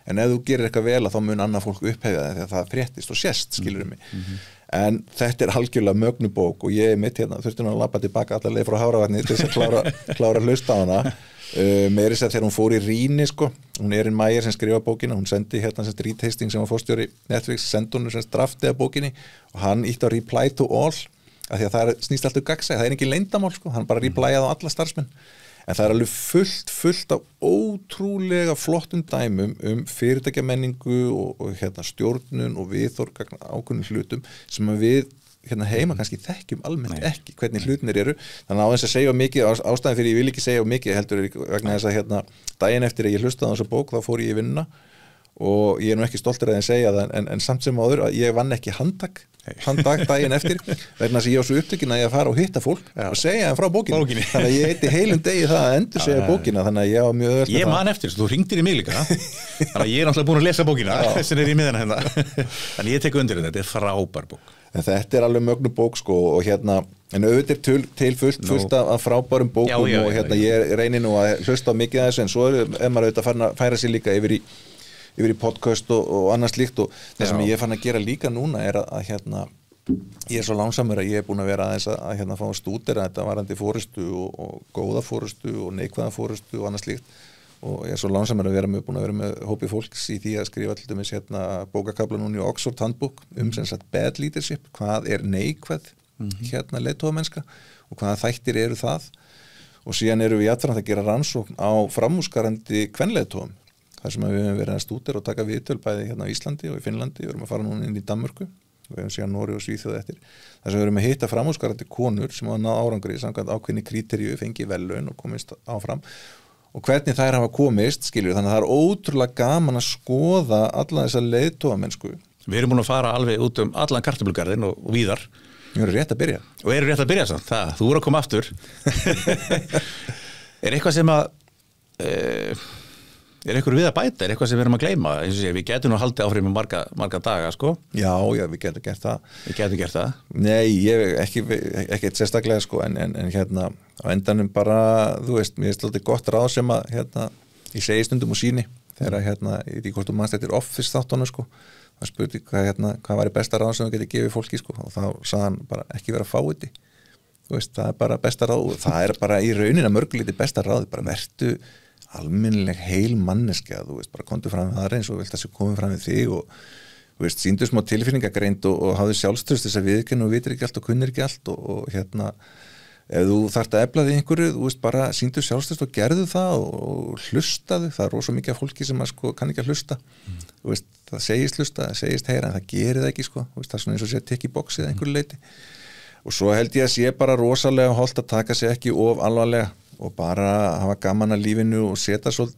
en ef þú gerir eitthvað vel að þá mun annað fólk upphefja það þegar það fréttist og sést, skilur mig en þetta er algjörlega mögnubók og ég mitt hérna þurfti nú að labba tilbaka alla leið frá Háravatni til þess að klára hlusta á hana meiri sér þegar hún fór í rýni sko, hún Erin Meyer sem skrifa bókina, hún sendi hérna sem Reed Hastings sem var forstjóri Netflix, sendi hún sem draftið af bókinni og hann ítti á reply to all af því að það snýst alltaf gagnsæi, það engin leyndamál sko, hann bara replyað á alla starfsmenn. En það alveg fullt af ótrúlega flottum dæmum fyrirtækjamenningu og hérna stjórnun og viðhorf ákveðnum hlutum sem við hérna heima kannski þekkjum almennt ekki hvernig hlutinir eru. Þannig að þess að segja mikið, ástæðan fyrir ég vil ekki segja mikið heldur vegna þess að hérna daginn eftir að ég hlustaði á þessa bók þá fór ég í vinnuna og ég nú ekki stoltur að segja það en samt sem áður að ég vann ekki handdag daginn eftir vegna þess að ég var svo upptekinn að ég að fara og hitta fólk og segja þeim frá bókinni. Þannig að ég eitti heilum degi það að endur segja bókina þannig að ég var mjög öðvöld ég man eftir, þú hringdir í mig líka þannig að ég náttúrulega búin að lesa bókina sem í miðana hérna þannig ég tek undir þetta er frábær bók. En þetta alveg mögnu bók sko og hérna en auðvitað til fullt af frábærum bókum og hérna ég reynir nú að hlusta á mikið af þessu en svo maður auðvitað farin að færa sig líka yfir í podcast og annað slíkt og það sem ég fann að gera líka núna er að hérna ég er svo langsamur að ég er búin að vera aðeins að hérna fá að stúdera þetta varandi fórystu og góða fórystu og neikvæða fórystu og annað slíkt og ég er svo langsamur að vera búin að vera með hópi fólks í því að skrifa til dæmis hérna bókakafla núna í Oxford handbók sem sagt bad leadership, hvað er neikvæð hérna leiðtogamenska og hvaða þættir eru það og síðan eru við jafnframt að gera rannsókn á framúrskarandi kvenleiðtogum þar sem við höfum verið að stúdera og taka viðtöl bæði hérna á Íslandi og í Finnlandi, við erum að fara núna inn í Danmörku við höfum síðan Noreg og Svíþjóð eftir þar sem við erum að hitta framúrskarandi konur sem hafa náð árangri samkvæmt ákveðni kríteríu, fengið verðlaun og komist áfram og hvernig þær hafa komist, skiljur, þannig að það er ótrúlega gaman að skoða alla þessa leiðtogamennsku. Við erum búin að fara alveg út allan kartöflugarðinn og víðar. Við erum rétt að byrja. Og erum rétt að byrja samt, þú voru að koma aftur. Er eitthvað sem að er eitthvað við að bæta, er eitthvað sem við erum að gleyma eins og sé, við getum nú haldið áfram í marga daga sko. Já, við getum gert það. Við getum gert það? Nei, ég ekki sérstaklega sko, en hérna á endanum bara, þú veist, mér er svolítið gott ráð sem að hérna, ég segi stundum og síni, þegar hérna í því hvort þú manst eftir Office þáttunum sko, það spurði hvað væri besta ráð sem þú getur gefið fólki sko, og þá sagði hann bara ekki vera fáiði, þú veist, það er bara besta ráð, það er bara í rauninni mörgulítið besta ráð, bara vertu almennileg heil manneskja, þú veist, bara komdu fram við aðra eins og vilt að sé komið fram við þig og þú veist, sýndu smá tilfinningagreind og hafðu sjálfströst þess að viðurkenna og vitir ekki allt og kunnir ekki allt og hérna, ef þú þarft að efla því einhverju, þú veist, bara sýndu sjálfströst og gerðu það og hlustaðu, það er rosa mikið af fólki sem að sko kann ekki að hlusta, þú veist, það segist hlusta, það segist heyra, en það gerir það ekki sko, þú veist, það er svona eins og sé að tekja í boxið einhverju leiti og svo held ég að sé bara rosalega hollt að taka sig ekki of alvarlega og bara hafa gaman að lífinu og setja sig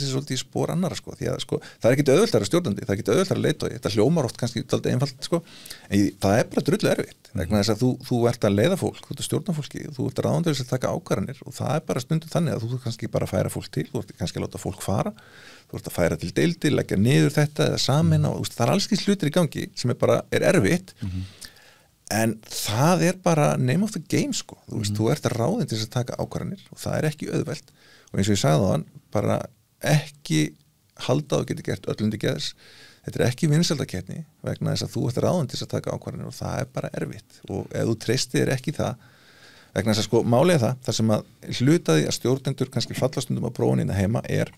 svolítið í spór annara sko, því að sko, það er ekkit auðveldara stjórnandi, það er ekkit auðveldara leiðtogi, þetta hljómar oft kannski dálítið einfalt sko, en það er bara drullu erfitt, vegna þess að þú ert að leiða fólk, þú ert að stjórna fólki, þú ert að ráðandi þess að taka ákvarðanir og það er bara stundum þannig að þú kannski bara færa fólk til, þú ert kannski að láta fólk fara, þú ert að færa til deildir, leggja niður þetta eða sameina og það er alls kyns hlutir í gangi sem er erfitt. En það er bara name of the game sko, þú veist, þú ert að ráðin til þess að taka ákvarðanir og það er ekki auðvelt og eins og ég sagði á hann, bara ekki halda og geti gert öllundi geðs, þetta er ekki vinsældakeppni vegna þess að þú ert ráðin til þess að taka ákvarðanir og það er bara erfitt og ef þú treystir ekki það, vegna þess að sko málið það sem að hlutaði að stjórnendur kannski fallastundum á prófunina heima er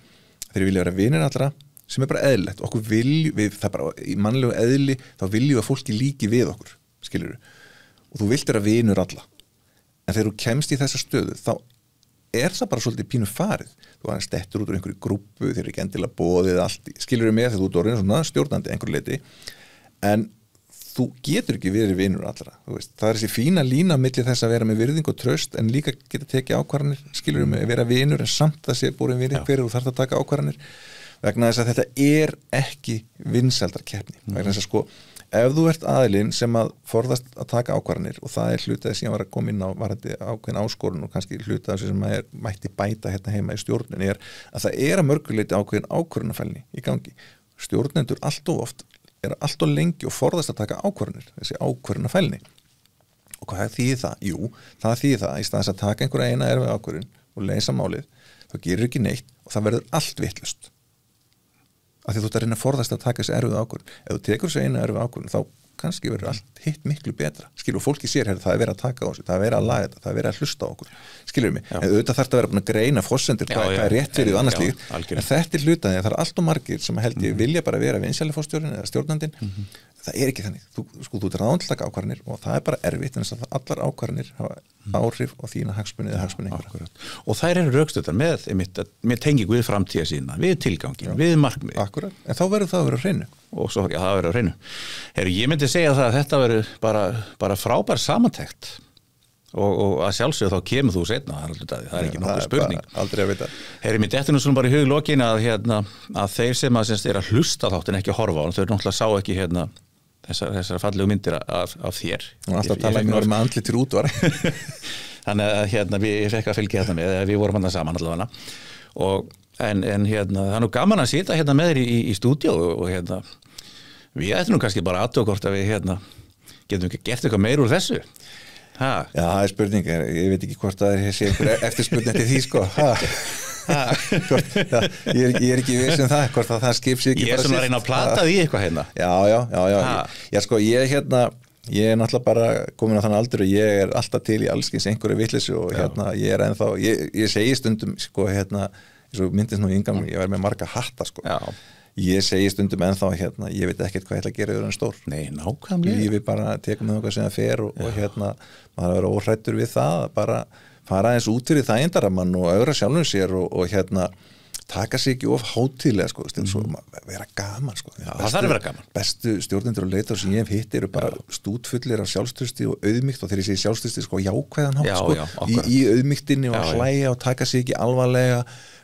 þeir vilja vera vinir allra sem er bara eðlilegt, okkur það er bara í mannlegu eðli þá viljum að fólki líki við okkur skilur og þú vilt vera vinur alla en þegar þú kemst í þessa stöðu þá er það bara svolítið pínu farið þú aðeins dettur út úr einhverju grúppu þeir eru ekki endilega boðið allt skilur með þegar þú ert orðin svona stjórnandi einhverju leiti en þú getur ekki verið vinur allra veist, það er þessi fína lína milli þess að vera með virðing og tröst en líka geta tekið ákvarðanir skilur með vera vinur en samt að sé búin virðing fyrir þú þarf að taka ákvarðanir vegna þess að þetta er ekki vinsældarkeppni vegna þess að sko ef þú ert aðilinn sem að forðast að taka ákvarðanir og það er hlutað sem ég var að koma inn á varandi ákveðin áskorun og kannski hlutað sem að mætti bæta hérna heima í stjórnun er að það er að mörguleiti ákveðin ákvörðunarfælni í gangi. Stjórnendur allt of oft er allt of lengi og forðast að taka ákvarðanir, þessi ákvörðunarfælni. Og hvað þýðir það? Jú, það þýðir það í staðins að taka einhverja eina erfið ákvörðun og leysa málið, þá gerir ekki neitt og það verður allt vitlaust. Af því þú ert að reyna að forðast að taka þessi erfið ákvörðun. Ef þú tekur þessi eina erfið ákvörðun þá kannski verður allt hitt miklu betra, skilur, fólki sér það verið að taka á sig, það verið að laga þetta, það verið að hlusta á okkur, skilur mig, en auðvitað þarf það að vera búin að greina forsendur, hvað er rétt fyrir og annars líkt, en þetta hlutaði að það allt of margir sem held ég vilja bara vera vinsæli forstjórinn eða stjórnandinn, það ekki þannig, þú ráðandlaka ákvarðanir og það bara erfitt, en þess að allar ákvarðanir hafa áhrif á þína hagsmuni eða hagsmuni einhverja. Og þær eru rökstuddar með tengingu við framtíða sína, við tilgangin, við markmið. Akkurat, en þá verður það að vera á hreinu. Og svo, það verður á hreinu. Ég myndi segja það að þetta verður bara frábær samantekt og að sjálfsögðu þá kemur þú seinna, það er ekki nokkuð spurning. Aldrei að vita. Mér dettur nú svona bara í hug lokin að þeir sem er að hlusta þátt en ekki að horfa á hann, þau náttúrulega sá ekki þessar fallegu myndir af þér. Og alltaf tala ekki með andlitir útvar. Þannig að ég fekk að fylgja með, við vorum hann saman allavega. En það er nú gaman að sita með þér í stúdíó og við ættum nú kannski bara aðtöku hvort að við getum ekki gert eitthvað meir úr þessu. Ha? Já, það er spurning, ég veit ekki hvort það sé einhver eftirspurning til því, sko. Ég er ekki viss það, hvort að það skip sig ekki bara sér. Ég er svona að reyna að plata því eitthvað Já, sko, ég er náttúrulega bara komin á þann aldur og ég er alltaf til í allskins einhverju vitleysu og ég er ennþá, ég segi stundum, sko, svo myndist nú í yngan, ég verð með marga hatta, sko. Já. Ég segi stundum ennþá ég veit ekkert hvað ég ætla að gera yfir en stór. Nei, nákvæmlega. Lífið bara tekum með okkar sem það fer og maður verður óhræddur við það, bara fara aðeins út fyrir þægindarammann og ögra sjálfum sér og taka sig ekki of hátíðlega, sko, svo vera gaman, sko. Já, það þarf að vera gaman. Bestu stjórnendur og leitar sem ég hef hitt eru bara stútfullir af sjálfstrausti og auðmýkt, og þegar ég segi sjálfstrausti, sko, jákvæðan hátt, sko, í auðmýktinni og hlæja og taka sig ekki alvarlega,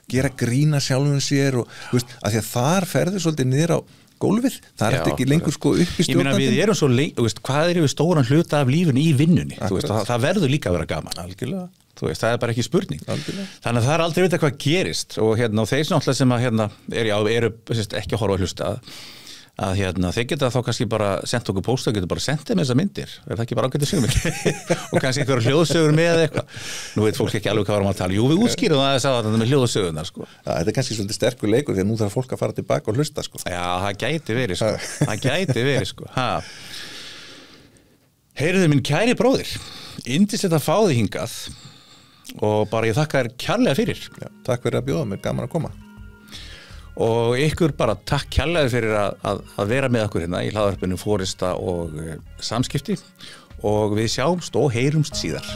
gera grína sjálfum sér og að því að þar ferður svolítið niður á gólfið, það er ekki lengur, sko, upp í stjórnandinn. Ég meina, við erum svo hvað við stóran hluta af lífinu í vinnunni, það verður líka að vera gaman. Algjörlega. Það er bara ekki spurning. Algjörlega. Þannig að það er aldrei vita hvað gerist og þeir náttúrulega sem eru ekki að horfa að hlusta að þeir geta þá kannski bara sendt okkur pósta, geta bara sendt þeim þessar myndir, er það ekki bara ágætið sigum ekki? Og kannski einhverjum hljóðsögur með eitthvað. Nú veit fólk ekki alveg hvað varum að tala. Jú, við útskýrum það að þetta með hljóðsögurnar, sko. Já, þetta er kannski svolítið sterkur leikur því að nú þarf fólk að fara tilbaka og hlusta, sko. Já, það gæti verið, sko. Það gæti verið, sko. Heyrðu minn kæri bróðir, yndislegt að fá þig hingað og bara ég þakka þér kærlega fyrir. Já, takk fyrir að bjóða mér, gaman að koma. Og ykkur bara takk kærlega fyrir að vera með okkur hérna í hlaðvarpinu Foresta og samskipti og við sjáumst og heyrumst síðar.